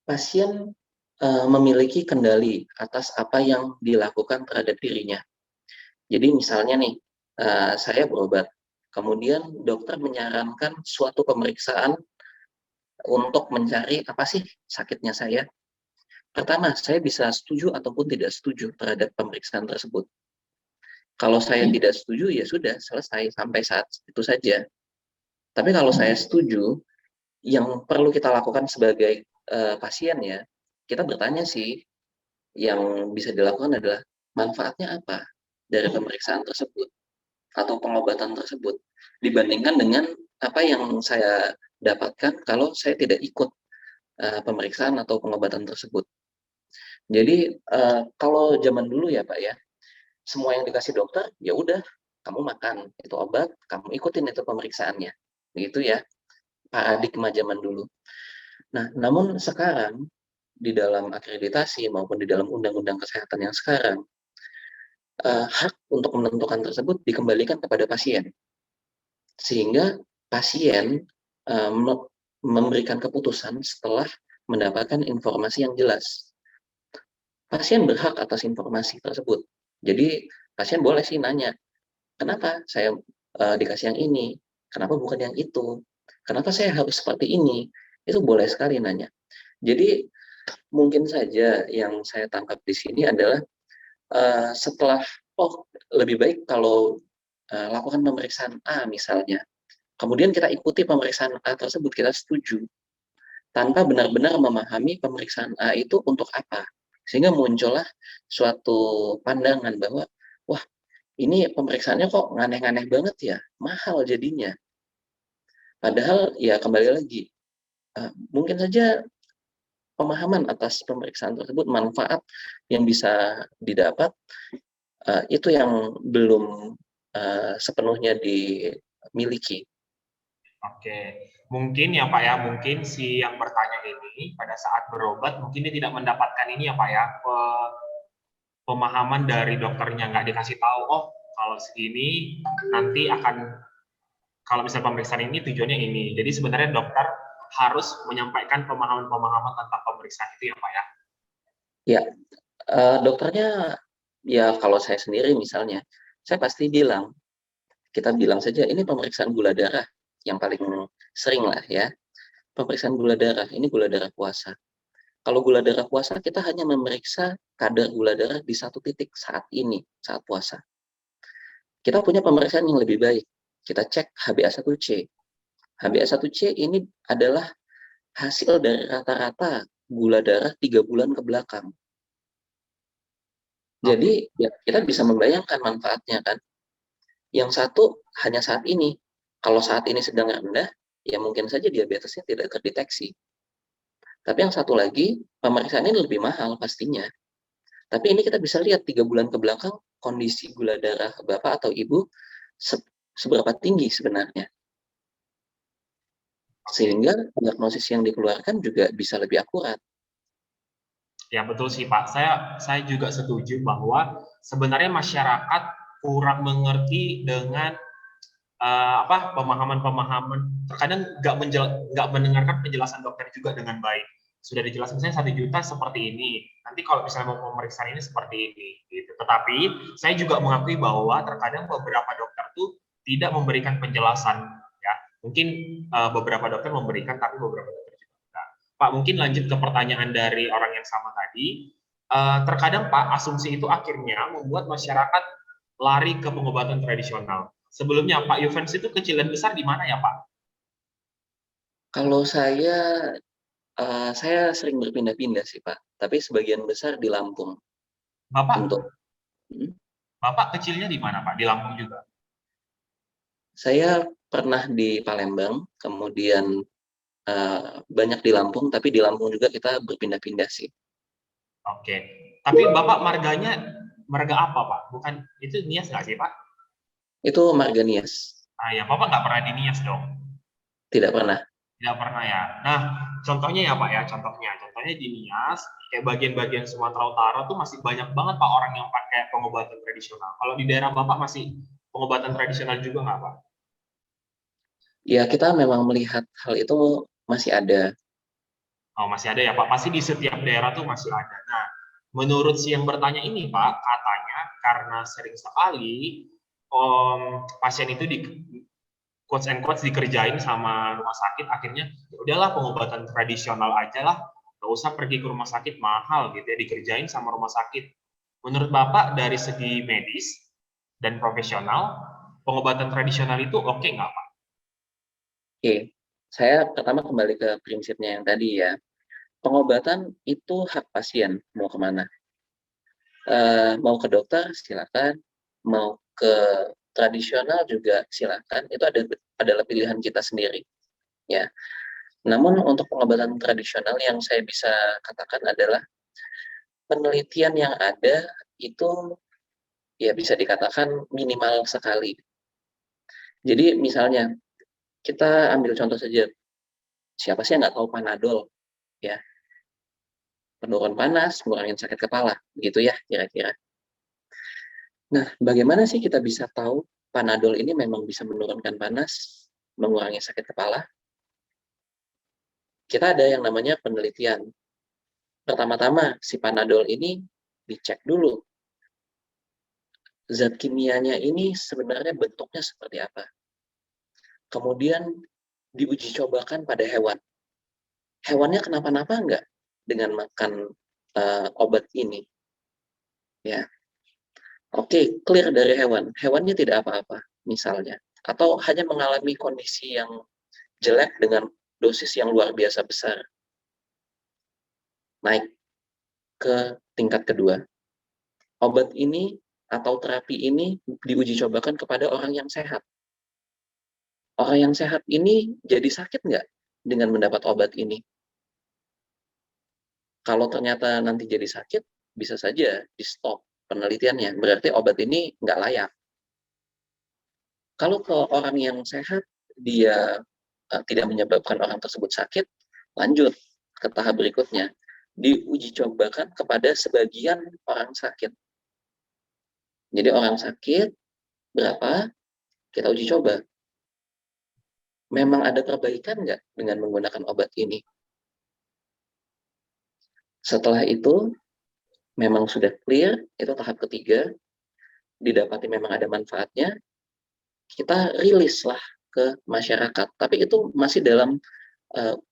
[SPEAKER 6] pasien memiliki kendali atas apa yang dilakukan terhadap dirinya. Jadi misalnya nih, saya berobat, kemudian dokter menyarankan suatu pemeriksaan untuk mencari apa sih sakitnya saya. Pertama, saya bisa setuju ataupun tidak setuju terhadap pemeriksaan tersebut. Kalau saya tidak setuju, ya sudah, selesai sampai saat itu saja. Tapi kalau saya setuju, yang perlu kita lakukan sebagai pasien ya, kita bertanya sih, yang bisa dilakukan adalah manfaatnya apa dari pemeriksaan tersebut atau pengobatan tersebut dibandingkan dengan apa yang saya dapatkan kalau saya tidak ikut pemeriksaan atau pengobatan tersebut. Jadi kalau zaman dulu ya Pak ya, semua yang dikasih dokter ya udah kamu makan itu obat, kamu ikutin itu pemeriksaannya, gitu ya paradigma zaman dulu. Nah, namun sekarang di dalam akreditasi maupun di dalam undang-undang kesehatan yang sekarang, hak untuk menentukan tersebut dikembalikan kepada pasien. Sehingga pasien memberikan keputusan setelah mendapatkan informasi yang jelas. Pasien berhak atas informasi tersebut. Jadi pasien boleh sih nanya, kenapa saya dikasih yang ini? Kenapa bukan yang itu? Kenapa saya harus seperti ini? Itu boleh sekali nanya. Jadi mungkin saja yang saya tangkap di sini adalah setelah lebih baik kalau lakukan pemeriksaan A misalnya, kemudian kita ikuti pemeriksaan A tersebut, kita setuju tanpa benar-benar memahami pemeriksaan A itu untuk apa, sehingga muncullah suatu pandangan bahwa wah ini pemeriksaannya kok aneh-aneh banget ya, mahal jadinya. Padahal ya kembali lagi, mungkin saja pemahaman atas pemeriksaan tersebut, manfaat yang bisa didapat, itu yang belum sepenuhnya dimiliki.
[SPEAKER 1] Oke, mungkin ya Pak ya, mungkin si yang bertanya ini pada saat berobat mungkin dia tidak mendapatkan ini ya Pak ya, pemahaman dari dokternya, nggak dikasih tahu, oh kalau segini nanti akan, kalau misalnya pemeriksaan ini tujuannya ini. Jadi sebenarnya dokter harus menyampaikan pemahaman-pemahaman tentang pemeriksaan itu ya Pak ya.
[SPEAKER 6] Ya, dokternya ya kalau saya sendiri misalnya, saya pasti bilang, kita bilang saja ini pemeriksaan gula darah yang paling sering lah ya. Pemeriksaan gula darah, ini gula darah puasa. Kalau gula darah puasa, kita hanya memeriksa kadar gula darah di satu titik saat ini, saat puasa. Kita punya pemeriksaan yang lebih baik. Kita cek HbA1c. HbA1c ini adalah hasil dari rata-rata gula darah 3 bulan ke belakang. Jadi ya kita bisa membayangkan manfaatnya kan. Yang satu hanya saat ini. Kalau saat ini sedang rendah, ya mungkin saja diabetesnya tidak terdeteksi. Tapi yang satu lagi, pemeriksaan ini lebih mahal pastinya. Tapi ini kita bisa lihat 3 bulan ke belakang, kondisi gula darah Bapak atau Ibu seberapa tinggi sebenarnya. Sehingga diagnosis yang dikeluarkan juga bisa lebih akurat.
[SPEAKER 1] Ya betul sih Pak, saya juga setuju bahwa sebenarnya masyarakat kurang mengerti dengan pemahaman-pemahaman, terkadang nggak mendengarkan penjelasan dokter juga dengan baik. Sudah dijelaskan misalnya 1 juta seperti ini, nanti kalau misalnya mau pemeriksaan ini seperti ini, gitu. Tetapi saya juga mengakui bahwa terkadang beberapa dokter tuh tidak memberikan penjelasan, ya. Mungkin beberapa dokter memberikan, tapi beberapa dokter juga tidak. Pak, mungkin lanjut ke pertanyaan dari orang yang sama tadi. Terkadang Pak, asumsi itu akhirnya membuat masyarakat lari ke pengobatan tradisional. Sebelumnya Pak Yuvens itu kecil dan besar di mana ya Pak?
[SPEAKER 6] Kalau saya sering berpindah-pindah sih Pak, tapi sebagian besar di Lampung.
[SPEAKER 1] Bapak kecilnya di mana Pak? Di Lampung juga?
[SPEAKER 6] Saya pernah di Palembang, kemudian banyak di Lampung, tapi di Lampung juga kita berpindah-pindah sih.
[SPEAKER 1] Oke, tapi Bapak marga apa Pak? Bukan, itu Nias nggak sih Pak?
[SPEAKER 6] Itu marga Nias.
[SPEAKER 1] Ya, Bapak nggak pernah di Nias dong?
[SPEAKER 6] Tidak pernah.
[SPEAKER 1] Tidak pernah ya. Nah, contohnya ya Pak ya, contohnya di Nias, kayak bagian-bagian Sumatera Utara tuh masih banyak banget Pak orang yang pakai pengobatan tradisional. Kalau di daerah Bapak masih pengobatan tradisional juga nggak Pak?
[SPEAKER 6] Ya, kita memang melihat hal itu masih ada.
[SPEAKER 1] Oh, masih ada ya Pak, pasti di setiap daerah tuh masih ada. Nah, menurut si yang bertanya ini Pak, katanya karena sering sekali pasien itu di quotes and quotes dikerjain sama rumah sakit, akhirnya ya udahlah pengobatan tradisional aja lah, nggak usah pergi ke rumah sakit mahal gitu ya, dikerjain sama rumah sakit. Menurut Bapak dari segi medis dan profesional, pengobatan tradisional itu oke nggak Pak?
[SPEAKER 6] Oke, saya pertama kembali ke prinsipnya yang tadi ya. Pengobatan itu hak pasien, mau kemana? Mau ke dokter silakan, mau ke tradisional juga silakan. Itu adalah pilihan kita sendiri, ya. Namun untuk pengobatan tradisional yang saya bisa katakan adalah penelitian yang ada itu ya bisa dikatakan minimal sekali. Jadi misalnya kita ambil contoh saja, siapa sih yang nggak tahu Panadol, ya, penurun panas, ngurangin sakit kepala, gitu ya kira-kira. Nah, bagaimana sih kita bisa tahu Panadol ini memang bisa menurunkan panas, mengurangi sakit kepala? Kita ada yang namanya penelitian. Pertama-tama, si Panadol ini dicek dulu. Zat kimianya ini sebenarnya bentuknya seperti apa. Kemudian diuji cobakan pada hewan. Hewannya kenapa-napa enggak dengan makan obat ini? Ya, oke, clear dari hewan. Hewannya tidak apa-apa, misalnya. Atau hanya mengalami kondisi yang jelek dengan dosis yang luar biasa besar. Naik ke tingkat kedua. Obat ini atau terapi ini diuji cobakan kepada orang yang sehat. Orang yang sehat ini jadi sakit nggak dengan mendapat obat ini? Kalau ternyata nanti jadi sakit, bisa saja di-stop penelitiannya. Berarti obat ini nggak layak. Kalau ke orang yang sehat, dia tidak menyebabkan orang tersebut sakit, lanjut ke tahap berikutnya. Diuji cobakan kepada sebagian orang sakit. Jadi orang sakit, berapa? Kita uji coba. Memang ada perbaikan nggak dengan menggunakan obat ini? Setelah itu, memang sudah clear, itu tahap ketiga, didapati memang ada manfaatnya, kita rilislah ke masyarakat. Tapi itu masih dalam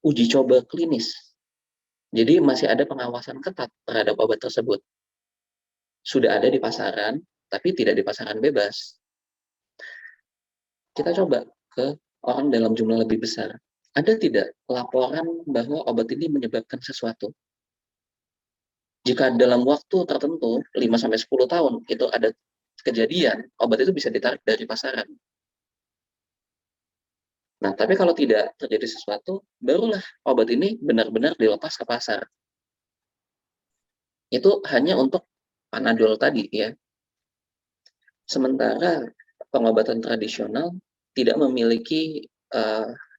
[SPEAKER 6] uji coba klinis. Jadi masih ada pengawasan ketat terhadap obat tersebut. Sudah ada di pasaran, tapi tidak di pasaran bebas. Kita coba ke orang dalam jumlah lebih besar. Ada tidak laporan bahwa obat ini menyebabkan sesuatu? Jika dalam waktu tertentu, 5-10 tahun, itu ada kejadian, obat itu bisa ditarik dari pasaran. Nah, tapi kalau tidak terjadi sesuatu, barulah obat ini benar-benar dilepas ke pasar. Itu hanya untuk Panadol tadi, ya. Sementara pengobatan tradisional tidak memiliki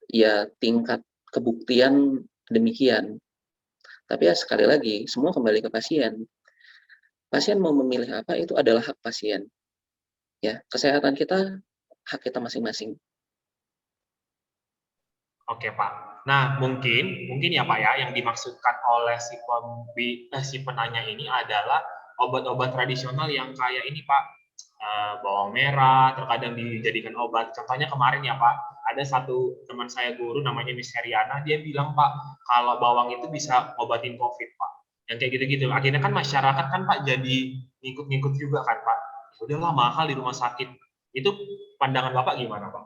[SPEAKER 6] ya tingkat kebuktian demikian. Tapi ya sekali lagi, semua kembali ke pasien. Pasien mau memilih apa itu adalah hak pasien. Ya, kesehatan kita hak kita masing-masing.
[SPEAKER 1] Oke Pak. Nah mungkin ya Pak ya, yang dimaksudkan oleh si penanya ini adalah obat-obat tradisional yang kayak ini Pak, bawang merah terkadang dijadikan obat. Contohnya kemarin ya Pak, ada satu teman saya guru namanya Miss Heriana, dia bilang Pak, kalau bawang itu bisa obatin COVID Pak. Yang kayak gitu-gitu. Akhirnya kan masyarakat kan Pak jadi ngikut-ngikut juga kan Pak. Udahlah mahal di rumah sakit. Itu pandangan Bapak gimana Pak?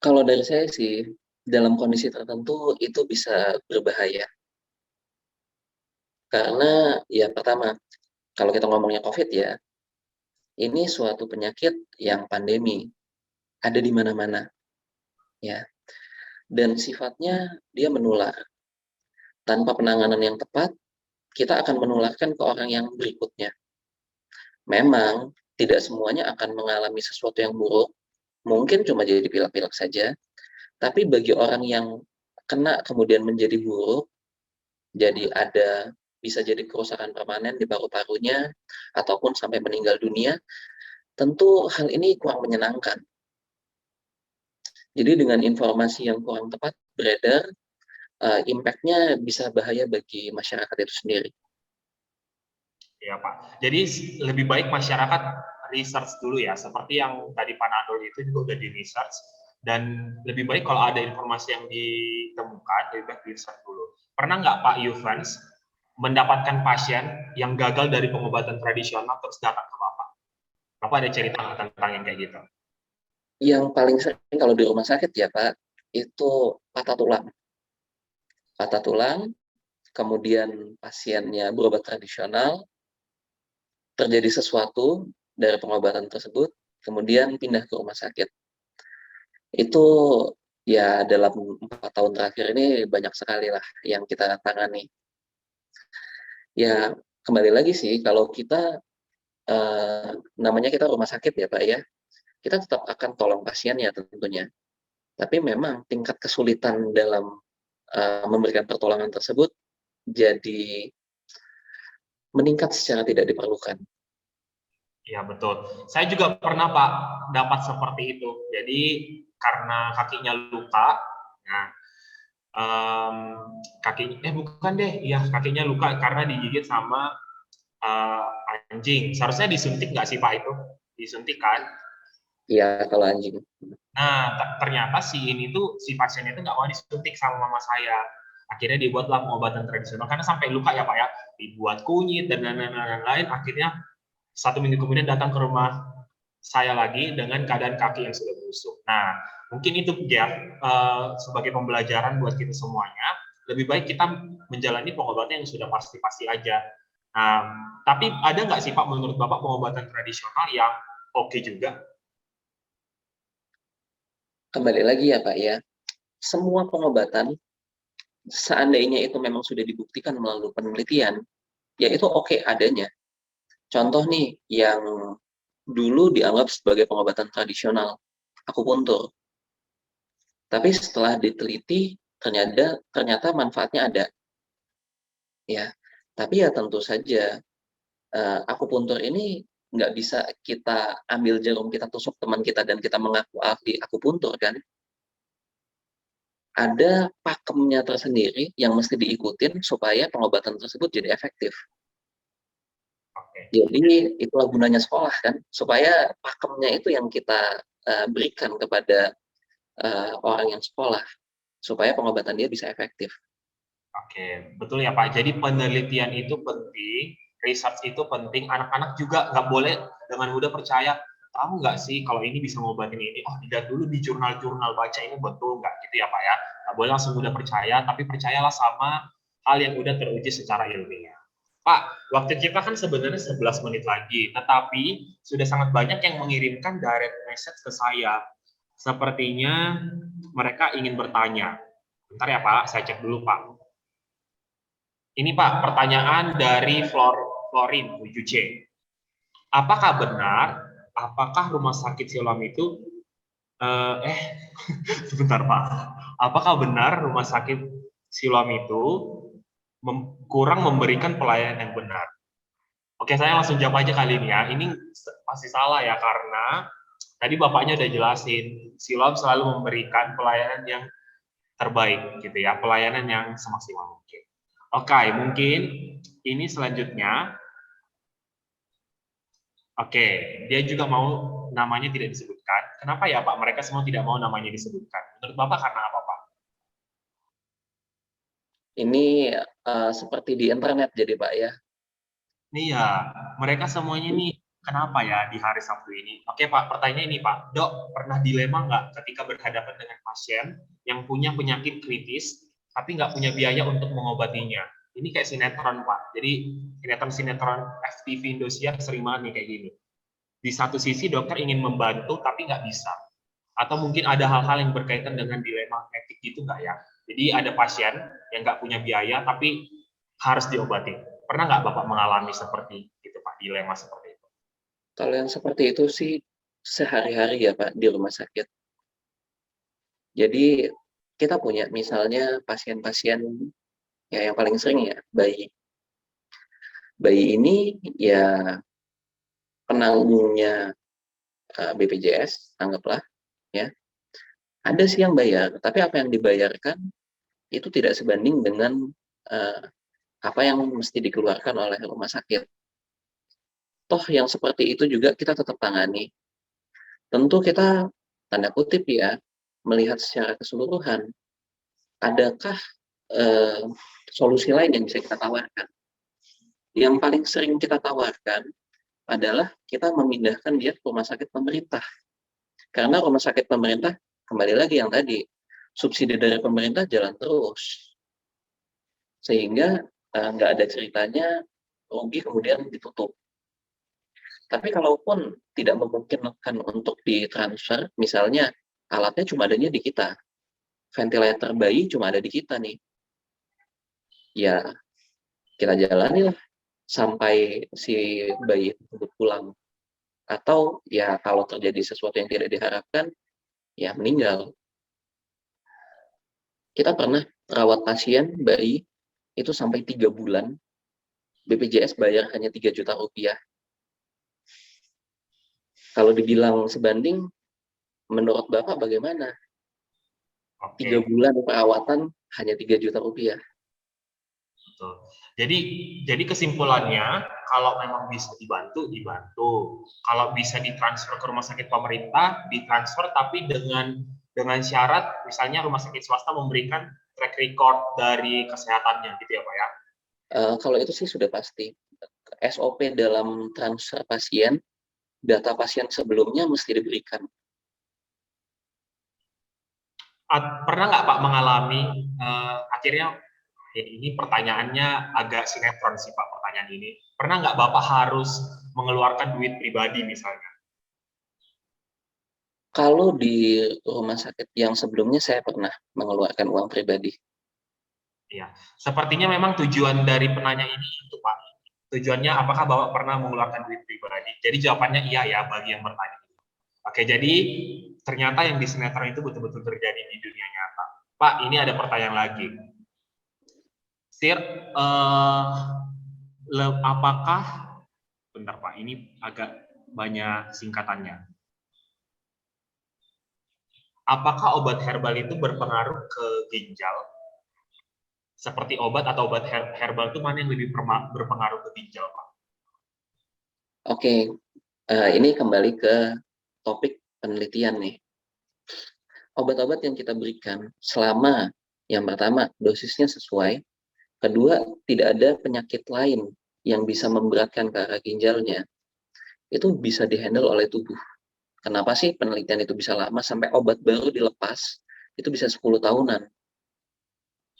[SPEAKER 6] Kalau dari saya sih, dalam kondisi tertentu itu bisa berbahaya. Karena ya pertama, kalau kita ngomongnya COVID ya, ini suatu penyakit yang pandemi, ada di mana-mana, ya. Dan sifatnya dia menular. Tanpa penanganan yang tepat, kita akan menularkan ke orang yang berikutnya. Memang tidak semuanya akan mengalami sesuatu yang buruk, mungkin cuma jadi pilek-pilek saja, tapi bagi orang yang kena kemudian menjadi buruk, jadi bisa jadi kerusakan permanen di paru-parunya, ataupun sampai meninggal dunia, tentu hal ini kurang menyenangkan. Jadi dengan informasi yang kurang tepat beredar, impact-nya bisa bahaya bagi masyarakat itu sendiri.
[SPEAKER 1] Ya Pak. Jadi lebih baik masyarakat research dulu ya, seperti yang tadi Panadol itu juga udah di research, dan lebih baik kalau ada informasi yang ditemukan, lebih baik di research dulu. Pernah nggak Pak Yuvans mendapatkan pasien yang gagal dari pengobatan tradisional terus datang ke Bapak? Bapak ada cerita tentang yang kayak gitu?
[SPEAKER 6] Yang paling sering kalau di rumah sakit ya Pak, itu patah tulang. Patah tulang, kemudian pasiennya berobat tradisional, terjadi sesuatu dari pengobatan tersebut, kemudian pindah ke rumah sakit. Itu ya dalam 4 tahun terakhir ini banyak sekali lah yang kita tangani. Ya kembali lagi sih, kalau kita namanya kita rumah sakit ya Pak ya, kita tetap akan tolong pasiennya tentunya. Tapi memang tingkat kesulitan dalam memberikan pertolongan tersebut jadi meningkat secara tidak diperlukan.
[SPEAKER 1] Iya betul. Saya juga pernah Pak dapat seperti itu. Jadi karena kakinya luka, nah bukan deh, ya kakinya luka karena digigit sama anjing. Seharusnya disuntik nggak sih Pak itu? Disuntik kan?
[SPEAKER 6] Iya kalau anjing.
[SPEAKER 1] Nah, ternyata si pasien itu nggak mau disuntik sama mama saya. Akhirnya dibuatlah pengobatan tradisional karena sampai luka ya Pak ya, dibuat kunyit dan lain-lain. Akhirnya 1 minggu kemudian datang ke rumah saya lagi dengan keadaan kaki yang sudah busuk. Nah, mungkin itu Jeff, sebagai pembelajaran buat kita semuanya. Lebih baik kita menjalani pengobatan yang sudah pasti-pasti aja. Nah, tapi ada nggak sih Pak menurut Bapak pengobatan tradisional yang oke juga?
[SPEAKER 6] Kembali lagi ya Pak ya, semua pengobatan seandainya itu memang sudah dibuktikan melalui penelitian, ya itu oke adanya. Contoh nih, yang dulu dianggap sebagai pengobatan tradisional, akupuntur. Tapi setelah diteliti, ternyata manfaatnya ada. Ya, tapi ya tentu saja akupuntur ini nggak bisa kita ambil jarum, kita tusuk teman kita dan kita mengaku ahli akupuntur kan. Ada pakemnya tersendiri yang mesti diikutin supaya pengobatan tersebut jadi efektif. Jadi itulah gunanya sekolah kan, supaya pakemnya itu yang kita berikan kepada orang yang sekolah, supaya pengobatan dia bisa efektif.
[SPEAKER 1] Oke, betul ya Pak. Jadi penelitian itu penting, research itu penting. Anak-anak juga nggak boleh dengan mudah percaya. Tahu nggak sih kalau ini bisa ngobatin ini? Oh, lihat dulu di jurnal-jurnal, baca ini betul nggak gitu ya Pak ya. Nggak boleh langsung mudah percaya, tapi percayalah sama hal yang udah teruji secara ilmiah. Pak, waktu kita kan sebenarnya 11 menit lagi, tetapi sudah sangat banyak yang mengirimkan direct message ke saya. Sepertinya mereka ingin bertanya. Bentar ya Pak, saya cek dulu Pak. Ini Pak, pertanyaan dari Florin 7C. Apakah benar, apakah rumah sakit Siloam itu, sebentar Pak, apakah benar rumah sakit Siloam itu kurang memberikan pelayanan yang benar? Oke, saya langsung jawab aja kali ini ya. Ini pasti salah ya, karena tadi Bapaknya udah jelasin, Siloam selalu memberikan pelayanan yang terbaik gitu ya, pelayanan yang semaksimal mungkin. Oke, mungkin ini selanjutnya. Oke, dia juga mau namanya tidak disebutkan. Kenapa ya Pak? Mereka semua tidak mau namanya disebutkan. Menurut Bapak karena apa Pak?
[SPEAKER 6] Ini seperti di internet jadi Pak ya.
[SPEAKER 1] Iya, mereka semuanya nih, kenapa ya di hari Sabtu ini? Oke Pak, pertanyaan ini Pak. Dok, pernah dilema nggak ketika berhadapan dengan pasien yang punya penyakit kritis, tapi nggak punya biaya untuk mengobatinya? Ini kayak sinetron Pak. Jadi sinetron FTV Indosiar sering banget nih kayak gini. Di satu sisi dokter ingin membantu tapi nggak bisa. Atau mungkin ada hal-hal yang berkaitan dengan dilema etik gitu nggak ya? Jadi ada pasien yang nggak punya biaya tapi harus diobati. Pernah nggak Bapak mengalami seperti itu Pak, dilema seperti itu?
[SPEAKER 6] Kalau yang seperti itu sih sehari-hari ya Pak di rumah sakit. Jadi kita punya misalnya pasien-pasien ya yang paling sering ya bayi. Bayi ini ya penanggungnya BPJS, anggaplah ya. Ada sih yang bayar, tapi apa yang dibayarkan itu tidak sebanding dengan apa yang mesti dikeluarkan oleh rumah sakit. Toh yang seperti itu juga kita tetap tangani. Tentu kita tanda kutip ya melihat secara keseluruhan, adakah solusi lain yang bisa kita tawarkan? Yang paling sering kita tawarkan adalah kita memindahkan dia ke rumah sakit pemerintah. Karena rumah sakit pemerintah, kembali lagi yang tadi, subsidi dari pemerintah jalan terus. Sehingga nggak ada ceritanya rugi kemudian ditutup. Tapi kalaupun tidak memungkinkan untuk ditransfer, misalnya alatnya cuma adanya di kita, ventilator bayi cuma ada di kita nih, ya kita jalani lah sampai si bayi tersebut pulang. Atau ya kalau terjadi sesuatu yang tidak diharapkan, ya meninggal. Kita pernah rawat pasien bayi itu sampai 3 bulan, BPJS bayar hanya 3 juta rupiah. Kalau dibilang sebanding, menurut Bapak bagaimana? 3
[SPEAKER 1] Oke,
[SPEAKER 6] bulan perawatan hanya 3 juta rupiah.
[SPEAKER 1] betul. Jadi kesimpulannya, kalau memang bisa dibantu, dibantu. Kalau bisa ditransfer ke rumah sakit pemerintah, ditransfer, tapi dengan syarat, misalnya rumah sakit swasta memberikan track record dari kesehatannya, gitu ya Pak ya?
[SPEAKER 6] Kalau itu sih sudah pasti. SOP dalam transfer pasien, data pasien sebelumnya mesti diberikan.
[SPEAKER 1] Pernah nggak Pak mengalami, akhirnya ini pertanyaannya agak sinetron sih Pak pertanyaan ini. Pernah nggak Bapak harus mengeluarkan duit pribadi misalnya?
[SPEAKER 6] Kalau di rumah sakit yang sebelumnya saya pernah mengeluarkan uang pribadi.
[SPEAKER 1] Iya, sepertinya memang tujuan dari penanya ini itu Pak. Tujuannya apakah Bapak pernah mengeluarkan duit pribadi? Jadi jawabannya iya ya bagi yang bertanya. Oke, jadi ternyata yang di sinetron itu betul-betul terjadi di dunia nyata. Pak, ini ada pertanyaan lagi. Sir, apakah, bentar Pak, ini agak banyak singkatannya. Apakah obat herbal itu berpengaruh ke ginjal? Seperti obat atau obat herbal itu mana yang lebih berpengaruh ke ginjal, Pak?
[SPEAKER 6] Oke, ini kembali ke topik penelitian nih. Obat-obat yang kita berikan selama yang pertama dosisnya sesuai, kedua tidak ada penyakit lain yang bisa memberatkan ke arah ginjalnya, itu bisa dihandle oleh tubuh. Kenapa sih penelitian itu bisa lama sampai obat baru dilepas itu bisa 10 tahunan?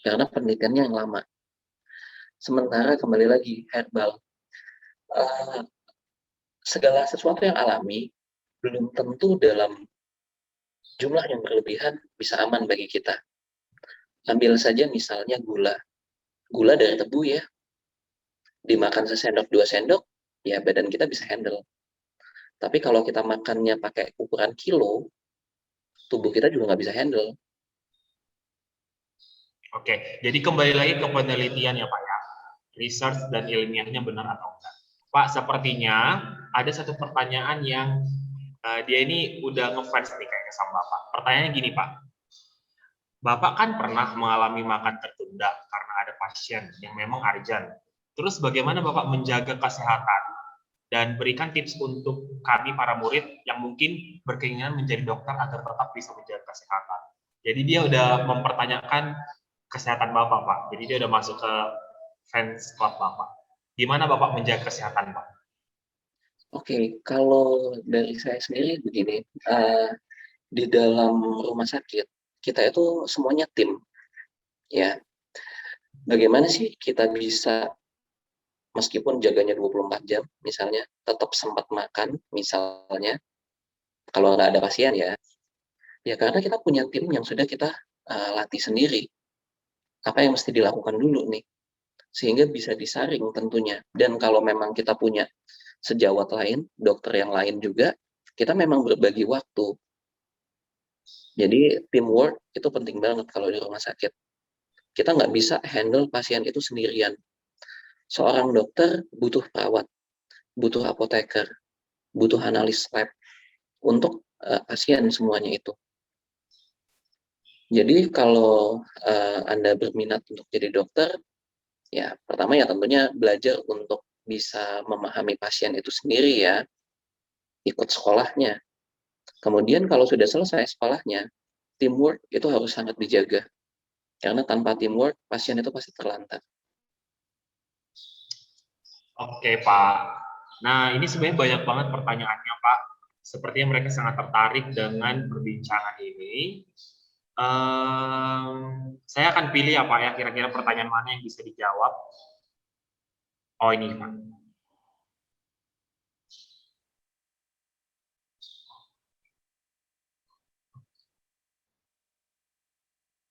[SPEAKER 6] Karena penelitiannya yang lama. Sementara kembali lagi herbal, segala sesuatu yang alami belum tentu dalam jumlah yang berlebihan bisa aman bagi kita. Ambil saja misalnya gula. Gula dari tebu ya, dimakan sesendok 2 sendok, ya badan kita bisa handle. Tapi kalau kita makannya pakai ukuran kilo, tubuh kita juga nggak bisa handle.
[SPEAKER 1] Oke, jadi kembali lagi ke penelitian ya Pak ya. Research dan ilmiahnya benar atau enggak. Pak, sepertinya ada satu pertanyaan yang dia ini udah ngefans nih kayaknya sama Bapak. Pertanyaannya gini Pak, Bapak kan pernah mengalami makan tertunda karena ada pasien yang memang urgent. Terus bagaimana Bapak menjaga kesehatan dan berikan tips untuk kami para murid yang mungkin berkeinginan menjadi dokter agar tetap bisa menjaga kesehatan. Jadi dia udah mempertanyakan kesehatan Bapak, Pak. Jadi dia udah masuk ke fans club Bapak. Gimana Bapak menjaga kesehatan, Pak?
[SPEAKER 6] Oke, kalau dari saya sendiri begini, di dalam rumah sakit kita itu semuanya tim, ya. Bagaimana sih kita bisa meskipun jaganya 24 jam, misalnya tetap sempat makan, misalnya kalau nggak ada pasien ya, ya karena kita punya tim yang sudah kita latih sendiri. Apa yang mesti dilakukan dulu nih, sehingga bisa disaring tentunya. Dan kalau memang kita punya sejawat lain, dokter yang lain juga, kita memang berbagi waktu. Jadi teamwork itu penting banget kalau di rumah sakit. Kita nggak bisa handle pasien itu sendirian. Seorang dokter butuh perawat, butuh apoteker, butuh analis lab untuk pasien semuanya itu. Jadi kalau Anda berminat untuk jadi dokter, ya pertama ya tentunya belajar untuk bisa memahami pasien itu sendiri ya, ikut sekolahnya. Kemudian kalau sudah selesai sekolahnya, teamwork itu harus sangat dijaga. Karena tanpa teamwork, pasien itu pasti terlantar.
[SPEAKER 1] Oke, Pak. Nah, ini sebenarnya banyak banget pertanyaannya, Pak. Sepertinya mereka sangat tertarik dengan perbincangan ini. Saya akan pilih ya Pak ya, kira-kira pertanyaan mana yang bisa dijawab. Oh ini Pak.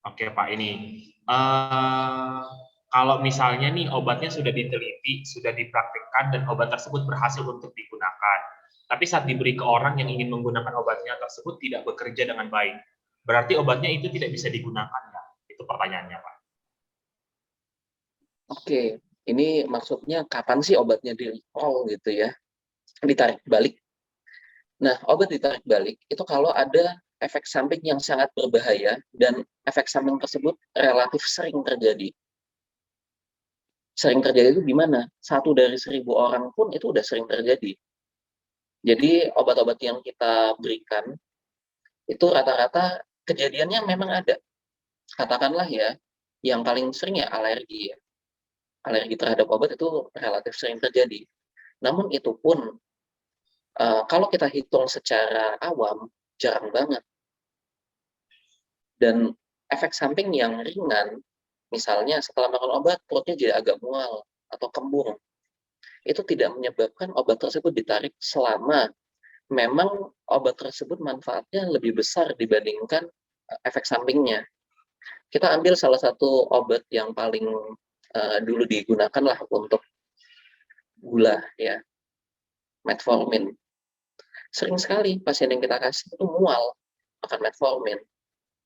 [SPEAKER 1] Oke Pak, ini kalau misalnya nih obatnya sudah diteliti, sudah dipraktikkan dan obat tersebut berhasil untuk digunakan, tapi saat diberi ke orang yang ingin menggunakan obatnya tersebut tidak bekerja dengan baik, berarti obatnya itu tidak bisa digunakan ya? Itu pertanyaannya Pak.
[SPEAKER 6] Oke, ini maksudnya kapan sih obatnya di-recall gitu ya, ditarik balik. Nah, obat ditarik balik itu kalau ada efek samping yang sangat berbahaya dan efek samping tersebut relatif sering terjadi. Sering terjadi itu gimana? 1 dari 1.000 orang pun itu udah sering terjadi. Jadi obat-obat yang kita berikan itu rata-rata kejadiannya memang ada. Katakanlah ya, yang paling sering ya alergi ya. Alergi terhadap obat itu relatif sering terjadi. Namun itu pun kalau kita hitung secara awam jarang banget. Dan efek samping yang ringan, misalnya setelah makan obat perutnya jadi agak mual atau kembung, itu tidak menyebabkan obat tersebut ditarik selama memang obat tersebut manfaatnya lebih besar dibandingkan efek sampingnya. Kita ambil salah satu obat yang paling dulu digunakan lah untuk gula ya, metformin. Sering sekali pasien yang kita kasih itu mual makan metformin.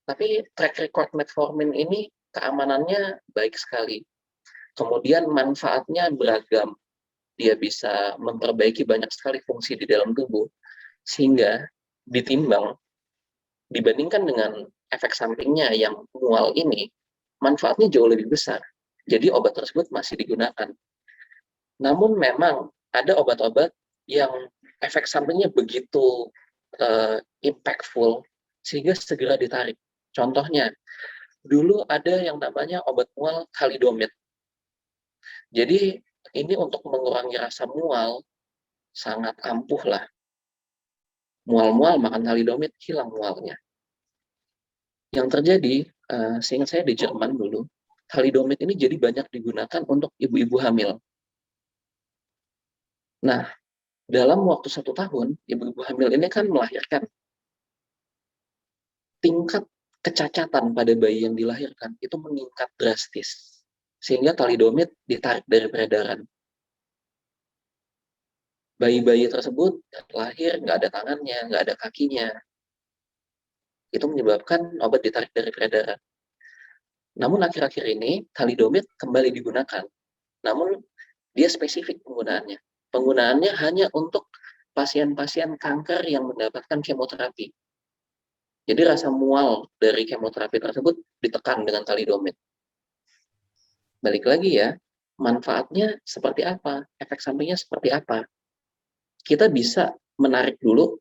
[SPEAKER 6] Tapi track record metformin ini keamanannya baik sekali. Kemudian manfaatnya beragam. Dia bisa memperbaiki banyak sekali fungsi di dalam tubuh. Sehingga ditimbang, dibandingkan dengan efek sampingnya yang mual ini, manfaatnya jauh lebih besar. Jadi obat tersebut masih digunakan. Namun memang ada obat-obat yang efek sampingnya begitu impactful, sehingga segera ditarik. Contohnya, dulu ada yang namanya obat mual thalidomid. Jadi ini untuk mengurangi rasa mual sangat ampuh lah. Mual-mual makan thalidomid hilang mualnya. Yang terjadi, seingat saya di Jerman dulu, thalidomid ini jadi banyak digunakan untuk ibu-ibu hamil. Nah, dalam waktu 1 tahun, ibu-ibu hamil ini kan melahirkan. Tingkat kecacatan pada bayi yang dilahirkan itu meningkat drastis. Sehingga thalidomid ditarik dari peredaran. Bayi-bayi tersebut lahir nggak ada tangannya, nggak ada kakinya. Itu menyebabkan obat ditarik dari peredaran. Namun akhir-akhir ini thalidomid kembali digunakan. Namun dia spesifik penggunaannya. Penggunaannya hanya untuk pasien-pasien kanker yang mendapatkan kemoterapi. Jadi rasa mual dari kemoterapi tersebut ditekan dengan thalidomid. Balik lagi ya, manfaatnya seperti apa? Efek sampingnya seperti apa? Kita bisa menarik dulu,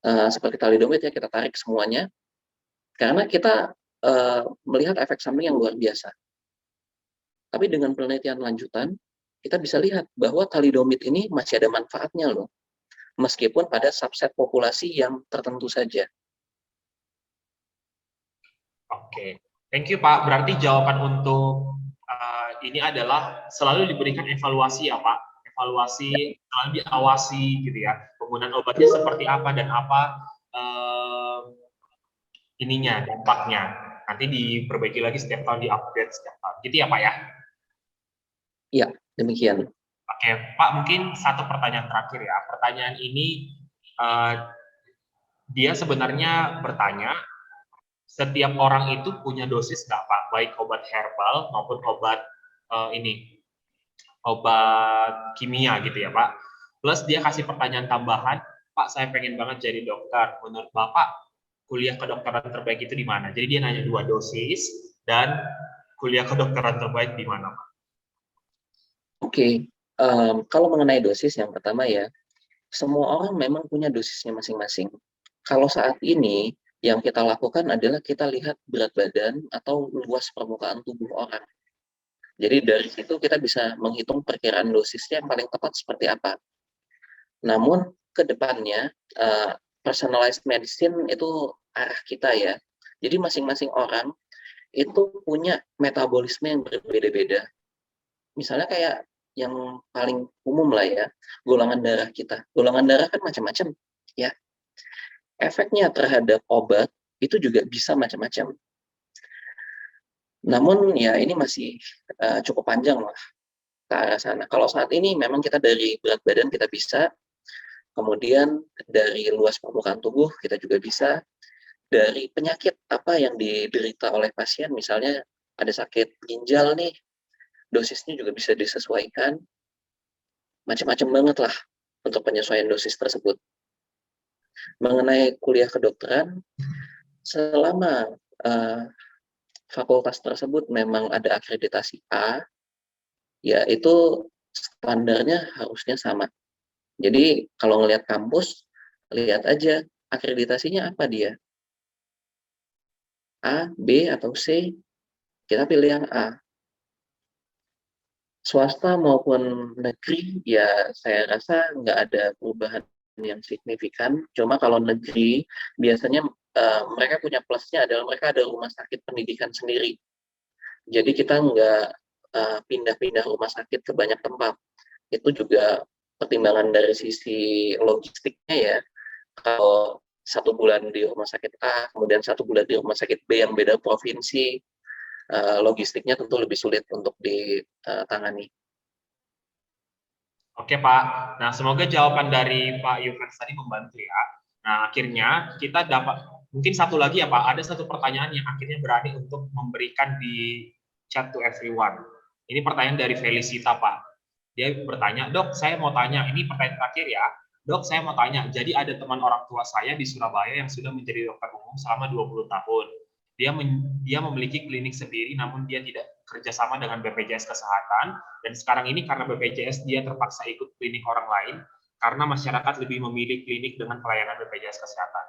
[SPEAKER 6] seperti thalidomid ya, kita tarik semuanya, karena kita melihat efek samping yang luar biasa. Tapi dengan penelitian lanjutan, kita bisa lihat bahwa thalidomid ini masih ada manfaatnya loh, meskipun pada subset populasi yang tertentu saja.
[SPEAKER 1] Oke, thank you Pak. Berarti jawaban untuk ini adalah selalu diberikan evaluasi ya Pak. Evaluasi, selalu diawasi gitu ya. Penggunaan obatnya seperti apa dan apa ininya, dampaknya. Nanti diperbaiki lagi setiap tahun, diupdate setiap tahun. Gitu ya Pak ya?
[SPEAKER 6] Iya, demikian.
[SPEAKER 1] Oke, Pak, mungkin satu pertanyaan terakhir ya. Pertanyaan ini dia sebenarnya bertanya, setiap orang itu punya dosis nggak Pak? Baik obat herbal maupun obat obat kimia gitu ya Pak. Plus dia kasih pertanyaan tambahan, Pak saya pengen banget jadi dokter. Menurut Bapak, kuliah kedokteran terbaik itu di mana? Jadi dia nanya 2 dosis dan kuliah kedokteran terbaik di mana Pak?
[SPEAKER 6] Oke, kalau mengenai dosis yang pertama ya, semua orang memang punya dosisnya masing-masing. Kalau saat ini yang kita lakukan adalah kita lihat berat badan atau luas permukaan tubuh orang. Jadi dari situ kita bisa menghitung perkiraan dosisnya yang paling tepat seperti apa. Namun ke depannya personalized medicine itu arah kita ya. Jadi masing-masing orang itu punya metabolisme yang berbeda-beda. Misalnya kayak yang paling umum lah ya, golongan darah kita. Golongan darah kan macam-macam ya. Efeknya terhadap obat itu juga bisa macam-macam. Namun ya ini masih cukup panjang lah ke arah sana. Kalau saat ini memang kita dari berat badan kita bisa, kemudian dari luas permukaan tubuh kita juga bisa, dari penyakit apa yang diderita oleh pasien, misalnya ada sakit ginjal nih, dosisnya juga bisa disesuaikan, macam-macam banget lah untuk penyesuaian dosis tersebut. Mengenai kuliah kedokteran, selama fakultas tersebut memang ada akreditasi A, ya itu standarnya harusnya sama. Jadi kalau ngelihat kampus, lihat aja akreditasinya apa dia. A, B, atau C, kita pilih yang A. Swasta maupun negeri, ya saya rasa nggak ada perubahan yang signifikan. Cuma kalau negeri, biasanya mereka punya plusnya adalah mereka ada rumah sakit pendidikan sendiri. Jadi kita nggak pindah-pindah rumah sakit ke banyak tempat. Itu juga pertimbangan dari sisi logistiknya ya. Kalau 1 bulan di rumah sakit A, kemudian 1 bulan di rumah sakit B yang beda provinsi, logistiknya tentu lebih sulit untuk ditangani.
[SPEAKER 1] Oke Pak, nah semoga jawaban dari Pak Yufens tadi membantu ya. Nah akhirnya kita dapat, mungkin satu lagi ya Pak, ada satu pertanyaan yang akhirnya berani untuk memberikan di chat to everyone. Ini pertanyaan dari Felicita Pak. Dia bertanya, dok saya mau tanya, ini pertanyaan terakhir ya. Dok saya mau tanya, jadi ada teman orang tua saya di Surabaya yang sudah menjadi dokter umum selama 20 tahun. Dia memiliki klinik sendiri, namun dia tidak kerjasama dengan BPJS Kesehatan, dan sekarang ini karena BPJS dia terpaksa ikut klinik orang lain, karena masyarakat lebih memilih klinik dengan pelayanan BPJS Kesehatan.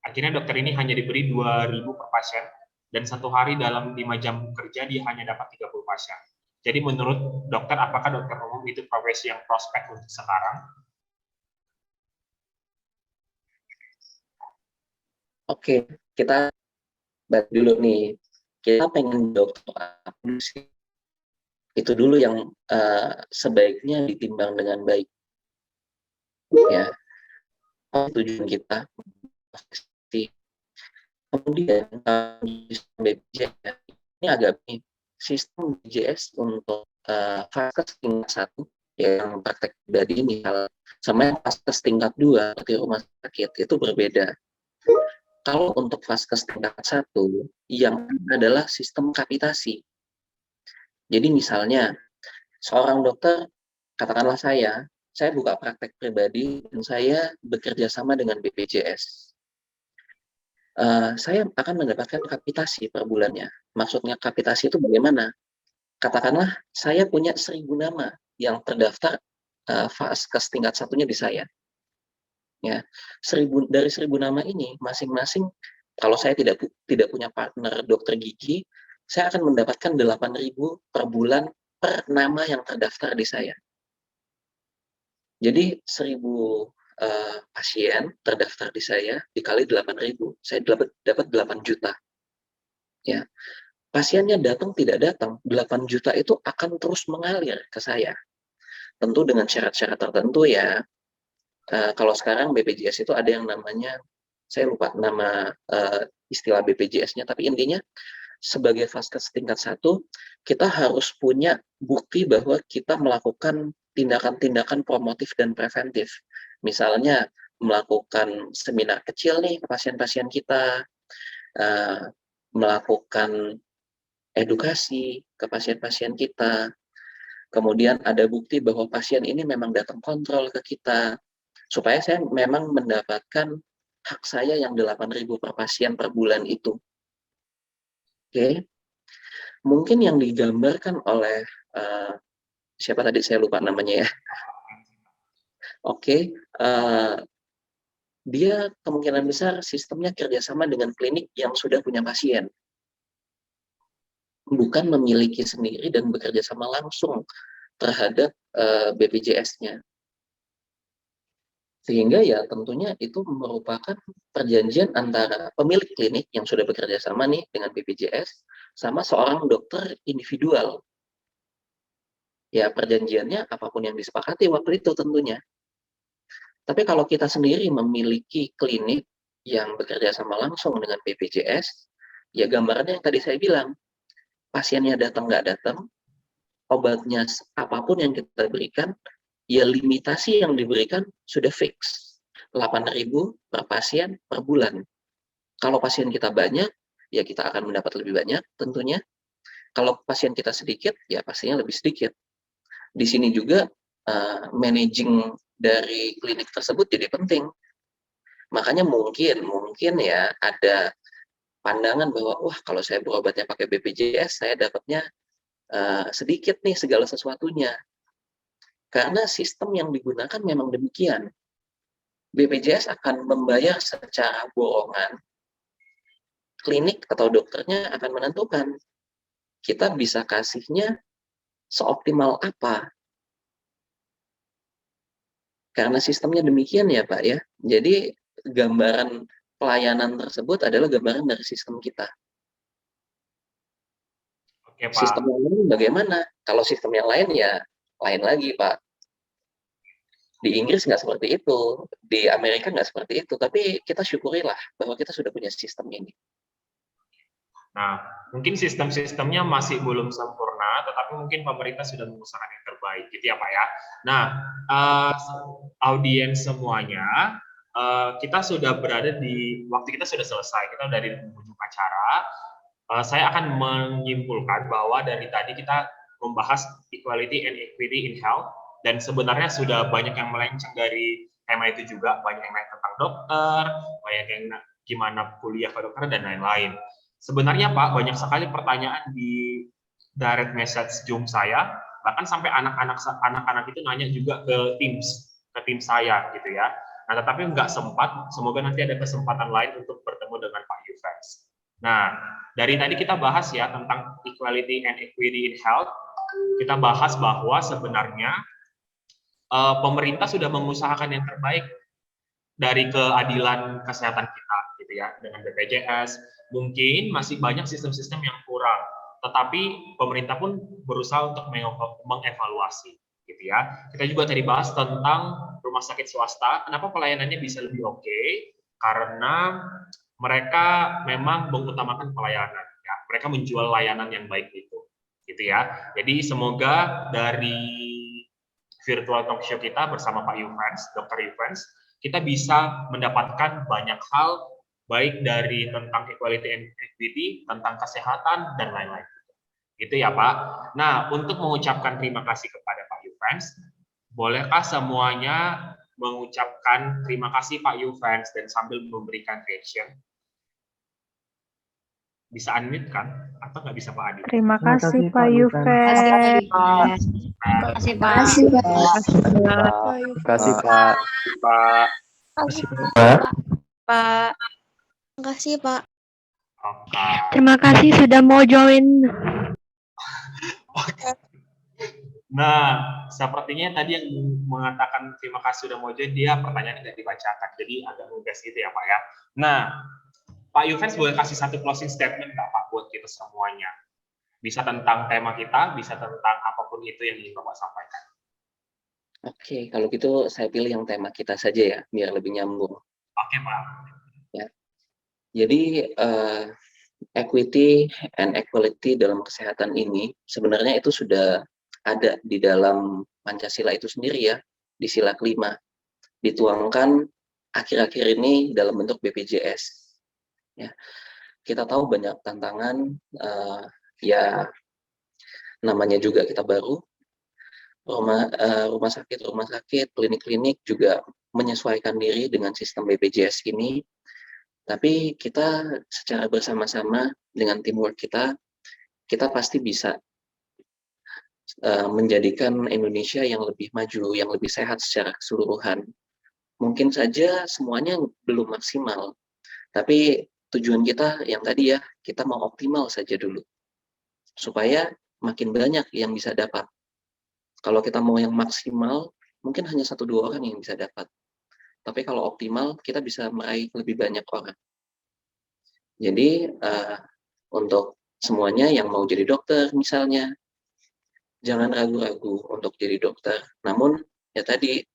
[SPEAKER 1] Akhirnya dokter ini hanya diberi 2.000 per pasien, dan 1 hari dalam 5 jam kerja dia hanya dapat 30 pasien. Jadi menurut dokter, apakah dokter umum itu profesi yang prospek untuk sekarang?
[SPEAKER 6] Oke, kita bahas dulu nih. Kita pengen dokter apa sih? Itu dulu yang sebaiknya ditimbang dengan baik. Ya, tujuan kita. Kemudian BPJS ini agak nih, sistem BPJS untuk vaskes tingkat 1 yang praktek pribadi misal sama yang vaskes tingkat 2 di rumah sakit itu berbeda. Kalau untuk vaskes tingkat 1 yang adalah sistem kapitasi. Jadi misalnya seorang dokter, katakanlah saya buka praktek pribadi dan saya bekerja sama dengan BPJS. Saya akan mendapatkan kapitasi per bulannya. Maksudnya kapitasi itu bagaimana? Katakanlah saya punya 1.000 nama yang terdaftar vaskes tingkat 1-nya di saya. Ya, dari 1.000 nama ini masing-masing, kalau saya tidak punya partner dokter gigi, saya akan mendapatkan 8.000 per bulan per nama yang terdaftar di saya. Jadi 1.000 pasien terdaftar di saya dikali 8.000, saya dapat 8 juta. Ya, pasiennya datang tidak datang, 8 juta itu akan terus mengalir ke saya. Tentu dengan syarat-syarat tertentu ya. Kalau sekarang BPJS itu ada yang namanya, saya lupa nama istilah BPJS-nya, tapi intinya sebagai vaskes tingkat 1, kita harus punya bukti bahwa kita melakukan tindakan-tindakan promotif dan preventif. Misalnya melakukan seminar kecil nih ke pasien-pasien kita, melakukan edukasi ke pasien-pasien kita, kemudian ada bukti bahwa pasien ini memang datang kontrol ke kita, supaya saya memang mendapatkan hak saya yang 8.000 per pasien per bulan itu. Oke. Mungkin yang digambarkan oleh siapa tadi saya lupa namanya ya. Oke, dia kemungkinan besar sistemnya kerjasama dengan klinik yang sudah punya pasien, bukan memiliki sendiri dan bekerja sama langsung terhadap BPJS-nya. Sehingga ya tentunya itu merupakan perjanjian antara pemilik klinik yang sudah bekerja sama nih dengan BPJS sama seorang dokter individual. Ya perjanjiannya apapun yang disepakati waktu itu tentunya. Tapi kalau kita sendiri memiliki klinik yang bekerja sama langsung dengan BPJS, ya gambarannya yang tadi saya bilang, pasiennya datang nggak datang, obatnya apapun yang kita berikan, ya limitasi yang diberikan sudah fix. 8.000 per pasien per bulan. Kalau pasien kita banyak, ya kita akan mendapat lebih banyak tentunya. Kalau pasien kita sedikit, ya pastinya lebih sedikit. Di sini juga managing dari klinik tersebut jadi penting. Makanya mungkin ya ada pandangan bahwa wah kalau saya berobatnya pakai BPJS saya dapatnya sedikit nih segala sesuatunya. Karena sistem yang digunakan memang demikian. BPJS akan membayar secara borongan, klinik atau dokternya akan menentukan kita bisa kasihnya seoptimal apa. Karena sistemnya demikian ya Pak ya. Jadi gambaran pelayanan tersebut adalah gambaran dari sistem kita.
[SPEAKER 1] Oke, Pak.
[SPEAKER 6] Sistem yang lain bagaimana? Kalau sistem yang lain ya lain lagi Pak. Di Inggris nggak seperti itu, di Amerika nggak seperti itu, tapi kita syukurilah bahwa kita sudah punya sistem ini.
[SPEAKER 1] Nah, mungkin sistem-sistemnya masih belum sempurna, tetapi mungkin pemerintah sudah mengusahakan yang terbaik, gitu ya Pak ya. Nah, audiens semuanya, kita sudah berada di, waktu kita sudah selesai, kita sudah di ujung acara. Saya akan menyimpulkan bahwa dari tadi kita membahas equality and equity in health, dan sebenarnya sudah banyak yang melenceng dari tema itu juga, banyak yang naik tentang dokter, banyak yang gimana kuliah kedokteran dan lain-lain. Sebenarnya Pak, banyak sekali pertanyaan di direct message Zoom saya, bahkan sampai anak-anak itu nanya juga ke tim saya gitu ya. Nah, tetapi nggak sempat, semoga nanti ada kesempatan lain untuk bertemu dengan Pak Yufens. Nah, dari tadi kita bahas ya tentang equality and equity in health, kita bahas bahwa sebenarnya pemerintah sudah mengusahakan yang terbaik dari keadilan kesehatan kita gitu ya, dengan BPJS. Mungkin masih banyak sistem-sistem yang kurang, tetapi pemerintah pun berusaha untuk mengevaluasi gitu ya. Kita juga tadi bahas tentang rumah sakit swasta, kenapa pelayanannya bisa lebih oke, karena mereka memang mengutamakan pelayanan ya. Mereka menjual layanan yang baik itu gitu ya. Jadi semoga dari virtual talk show kita bersama Pak Yufens, Dr. Yufens, kita bisa mendapatkan banyak hal, baik dari tentang equality and equity, tentang kesehatan, dan lain-lain. Gitu ya Pak. Nah, untuk mengucapkan terima kasih kepada Pak Yufens, bolehkah semuanya mengucapkan terima kasih Pak Yufens dan sambil memberikan reaction? Bisa unmute kan? Atau nggak bisa Pak Adi?
[SPEAKER 2] Terima kasih Pak Yufens.
[SPEAKER 3] Terima kasih Pak.
[SPEAKER 7] Terima kasih Pak.
[SPEAKER 1] Pak.
[SPEAKER 4] Pak. Terima kasih Pak.
[SPEAKER 1] Oke.
[SPEAKER 2] Terima kasih sudah mau join.
[SPEAKER 1] Nah, sepertinya tadi yang mengatakan terima kasih sudah mau join, dia pertanyaannya tidak dibacakan, jadi agak ngegas gitu ya Pak ya. Nah, Pak Yufens boleh kasih satu closing statement nggak Pak buat kita semuanya? Bisa tentang tema kita, bisa tentang apapun itu yang ingin Bapak sampaikan.
[SPEAKER 6] Oke, kalau gitu saya pilih yang tema kita saja ya, biar lebih nyambung.
[SPEAKER 1] Oke Pak.
[SPEAKER 6] Ya. Jadi equity and equality dalam kesehatan ini sebenarnya itu sudah ada di dalam Pancasila itu sendiri ya, di sila kelima. Dituangkan akhir-akhir ini dalam bentuk BPJS. Ya, kita tahu banyak tantangan, ya namanya juga kita baru, rumah sakit, klinik-klinik juga menyesuaikan diri dengan sistem BPJS ini. Tapi kita secara bersama-sama dengan teamwork kita pasti bisa menjadikan Indonesia yang lebih maju, yang lebih sehat secara keseluruhan. Mungkin saja semuanya belum maksimal, tapi tujuan kita yang tadi ya, kita mau optimal saja dulu. Supaya makin banyak yang bisa dapat. Kalau kita mau yang maksimal, mungkin hanya 1-2 orang yang bisa dapat. tapi kalau optimal kita bisa meraih lebih banyak orang. Jadi untuk semuanya yang mau jadi dokter misalnya, jangan ragu-ragu untuk jadi dokter. Namun ya tadi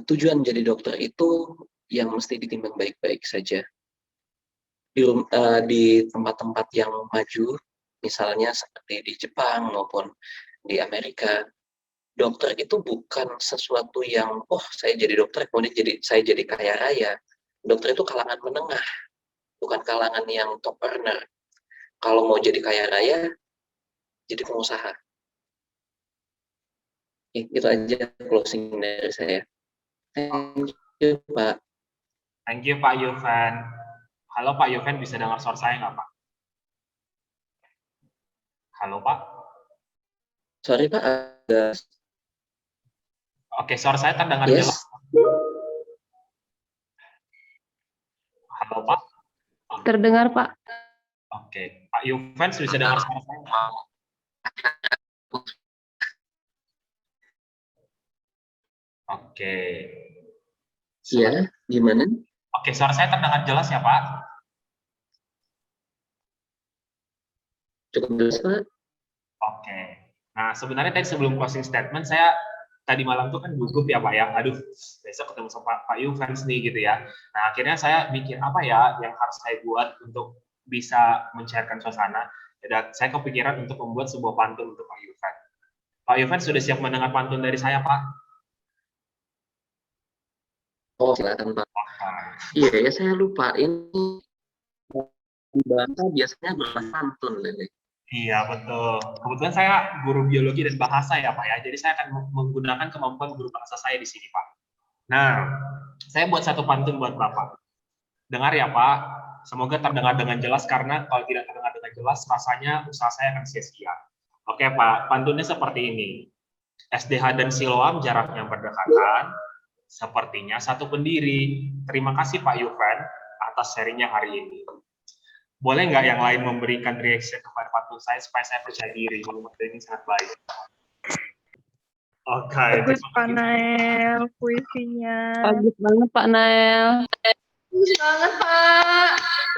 [SPEAKER 6] tujuan jadi dokter itu yang mesti ditimbang baik-baik saja. Di tempat-tempat yang maju, misalnya seperti di Jepang maupun di Amerika, dokter itu bukan sesuatu yang, oh saya jadi dokter kemudian saya jadi kaya raya. Dokter itu kalangan menengah, bukan kalangan yang top earner. Kalau mau jadi kaya raya, jadi pengusaha. Itu aja closing dari saya. Thank you, Pak.
[SPEAKER 1] Thank you, Pak Yuven. Halo, Pak Yuven, bisa dengar suara saya nggak, Pak? Halo, Pak?
[SPEAKER 6] Sorry, Pak.
[SPEAKER 1] Oke, suara saya terdengar
[SPEAKER 6] Yes.
[SPEAKER 1] jelas. Halo, Pak?
[SPEAKER 2] Terdengar, Pak.
[SPEAKER 1] Oke, Pak Yuven bisa dengar suara saya nggak? Oke.
[SPEAKER 6] Iya, gimana?
[SPEAKER 1] Oke, suara saya terdengar jelas ya, Pak?
[SPEAKER 6] Cukup jelas, Pak?
[SPEAKER 1] Oke. Nah, sebenarnya tadi sebelum closing statement, saya tadi malam tuh kan gugup ya, Pak ya. Aduh, besok ketemu sama Pak Yuvens nih gitu ya. Nah, akhirnya saya mikir apa ya yang harus saya buat untuk bisa mencairkan suasana. Dan saya kepikiran untuk membuat sebuah pantun untuk Pak Yuvens. Pak Yuvens sudah siap mendengar pantun dari saya, Pak?
[SPEAKER 6] Oh, silakan, Pak. Iya, ya saya lupa. Ini di bahasa biasanya berpantun, Lele.
[SPEAKER 1] Iya, betul. Kebetulan saya guru biologi dan bahasa ya, Pak ya. Jadi saya akan menggunakan kemampuan guru bahasa saya di sini, Pak. Nah, saya buat satu pantun buat Bapak. Dengar ya, Pak. Semoga terdengar dengan jelas, karena kalau tidak terdengar dengan jelas, rasanya usaha saya akan sia-sia. Oke, Pak. Pantunnya seperti ini. SDH dan Siloam jaraknya berdekatan. Sepertinya satu pendiri. Terima kasih Pak Yuven atas sharingnya hari ini. Boleh nggak yang lain memberikan reaction kepada pantun saya supaya saya percaya diri bahwa ini sangat baik. Oke.
[SPEAKER 2] Bagus, Pak Nael, puisinya.
[SPEAKER 3] Bagus banget Pak Nael.
[SPEAKER 4] Bagus banget, Pak.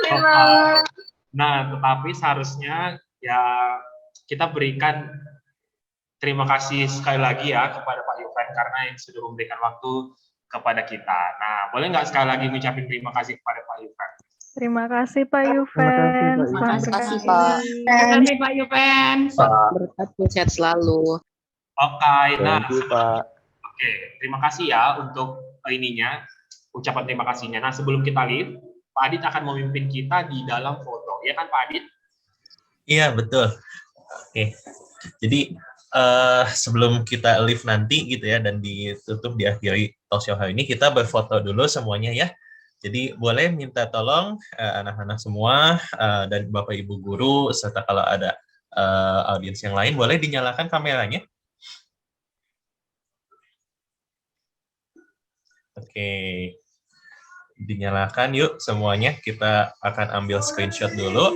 [SPEAKER 1] Oke. Nah, tetapi seharusnya ya kita berikan terima kasih sekali lagi ya kepada Pak Yuven karena yang sudah memberikan waktu kepada kita. Nah, boleh nggak sekali lagi mengucapkan terima kasih kepada Pak Yuven?
[SPEAKER 2] Terima kasih Pak Yuven.
[SPEAKER 3] Terima
[SPEAKER 2] Selamat
[SPEAKER 3] kasih,
[SPEAKER 2] berkasi.
[SPEAKER 3] Pak.
[SPEAKER 7] Terima kasih Pak Yuven.
[SPEAKER 3] Berkati sehat selalu.
[SPEAKER 1] Oke, nah,
[SPEAKER 8] Thank you, Pak.
[SPEAKER 1] oke, terima kasih ya untuk ininya, ucapan terima kasihnya. Nah, sebelum kita leave, Pak Adit akan memimpin kita di dalam foto, ya kan Pak Adit?
[SPEAKER 9] Iya, betul. Oke. Jadi sebelum kita leave nanti gitu ya dan ditutup diakhiri talk show hari ini, kita berfoto dulu semuanya ya. Jadi boleh minta tolong anak-anak semua dan Bapak Ibu guru serta kalau ada audiens yang lain boleh dinyalakan kameranya. Oke. Dinyalakan yuk semuanya. Kita akan ambil screenshot dulu.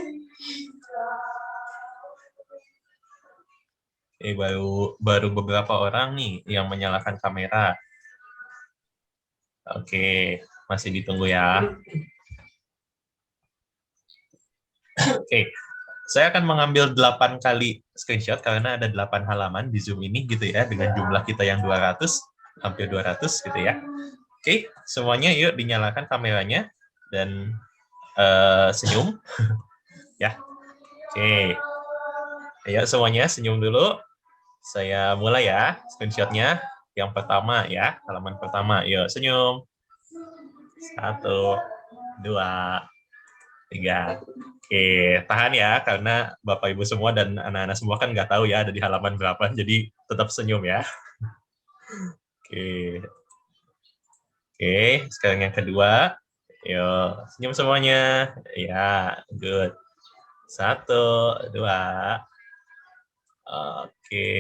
[SPEAKER 9] Oke, baru beberapa orang nih yang menyalakan kamera. Oke, masih ditunggu ya. Oke, saya akan mengambil 8 kali screenshot karena ada 8 halaman di Zoom ini gitu ya, dengan jumlah kita yang 200, hampir 200 gitu ya. Oke, semuanya yuk dinyalakan kameranya dan senyum. Ya, oke. Ayo semuanya senyum dulu. Saya mulai ya, screenshotnya. Yang pertama ya, halaman pertama. Yuk, senyum. 1, 2, 3. Oke, tahan ya, karena Bapak Ibu semua dan anak-anak semua kan nggak tahu ya ada di halaman berapa, jadi tetap senyum ya. Oke. Oke, sekarang yang kedua. Yuk, senyum semuanya. Ya, good. 1, 2. Oke.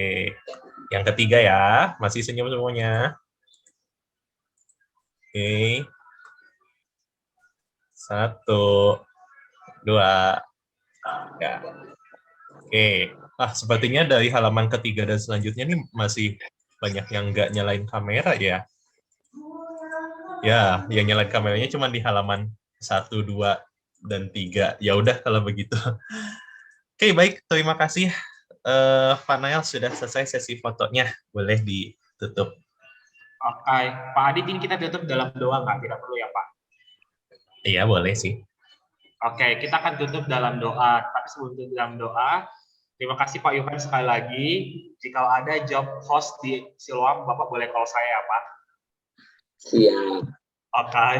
[SPEAKER 9] Yang ketiga ya, masih senyum semuanya. Oke. 1, 2, 3. Oke. Sepertinya dari halaman ketiga dan selanjutnya nih masih banyak yang nggak nyalain kamera ya. Ya, yang nyalain kameranya cuma di halaman 1, 2, dan 3. Ya udah kalau begitu. Oke, baik. Terima kasih. Pak Nael sudah selesai sesi fotonya. Boleh ditutup.
[SPEAKER 1] Oke, Pak Adit, ini kita tutup dalam doa nggak? Tidak perlu ya, Pak?
[SPEAKER 9] Iya, boleh sih.
[SPEAKER 1] Oke, kita akan tutup dalam doa. Tapi sebelum tutup dalam doa, terima kasih Pak Yuven sekali lagi. Jika ada job host di Siloam, Bapak boleh call saya ya, Pak?
[SPEAKER 6] Siap.
[SPEAKER 1] Oke.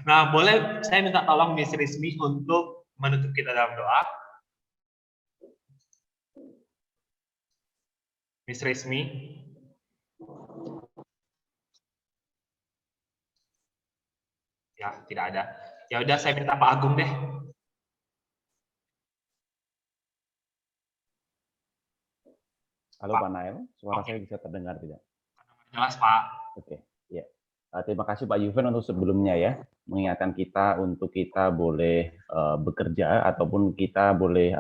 [SPEAKER 1] Nah, boleh saya minta tolong Miss Rizmi untuk menutup kita dalam doa? Miss Rizmi? Ya, tidak ada. Ya udah, saya minta Pak Agung deh.
[SPEAKER 8] Halo Pak Nael, suara saya bisa terdengar tidak?
[SPEAKER 1] Jelas, Pak.
[SPEAKER 8] Oke, ya. Terima kasih Pak Yuven untuk sebelumnya ya, mengingatkan kita untuk kita boleh bekerja ataupun kita boleh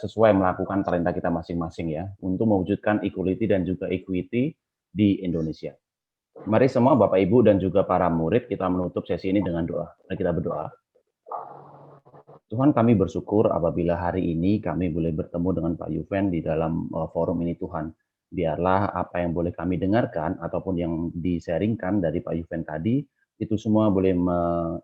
[SPEAKER 8] sesuai melakukan talenta kita masing-masing ya, untuk mewujudkan equality dan juga equity di Indonesia. Mari semua Bapak Ibu dan juga para murid kita menutup sesi ini dengan doa. Mari kita berdoa. Tuhan, kami bersyukur apabila hari ini kami boleh bertemu dengan Pak Yuven di dalam forum ini Tuhan. Biarlah apa yang boleh kami dengarkan ataupun yang di-sharingkan dari Pak Yuven tadi, itu semua boleh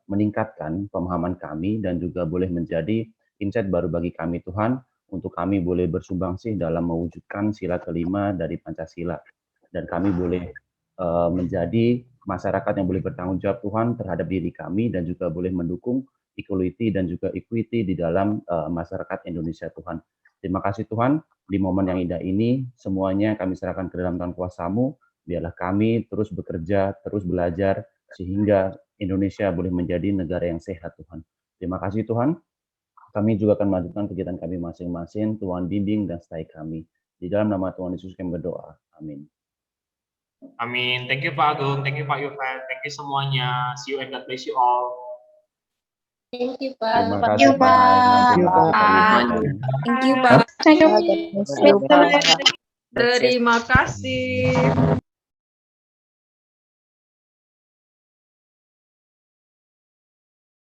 [SPEAKER 8] meningkatkan pemahaman kami dan juga boleh menjadi insight baru bagi kami Tuhan, untuk kami boleh bersumbangsi dalam mewujudkan sila kelima dari Pancasila. Dan kami boleh menjadi masyarakat yang boleh bertanggung jawab Tuhan terhadap diri kami dan juga boleh mendukung equality dan juga equity di dalam masyarakat Indonesia Tuhan. Terima kasih Tuhan, di momen yang indah ini semuanya kami serahkan ke dalam tangan kuasa-Mu. Biarlah kami terus bekerja, terus belajar sehingga Indonesia boleh menjadi negara yang sehat Tuhan. Terima kasih Tuhan. Kami juga akan melanjutkan kegiatan kami masing-masing. Tuhan bimbing dan sertai kami. Di dalam nama Tuhan Yesus kami berdoa. Amin.
[SPEAKER 1] Amin. Thank you Pak Agung, thank you Pak Yuven, thank you semuanya. See you and God bless you all.
[SPEAKER 4] Thank you, Pak.
[SPEAKER 8] Terima kasih Pak.
[SPEAKER 4] Thank you, Pak.
[SPEAKER 2] Thank you, Pak.
[SPEAKER 7] Terima kasih.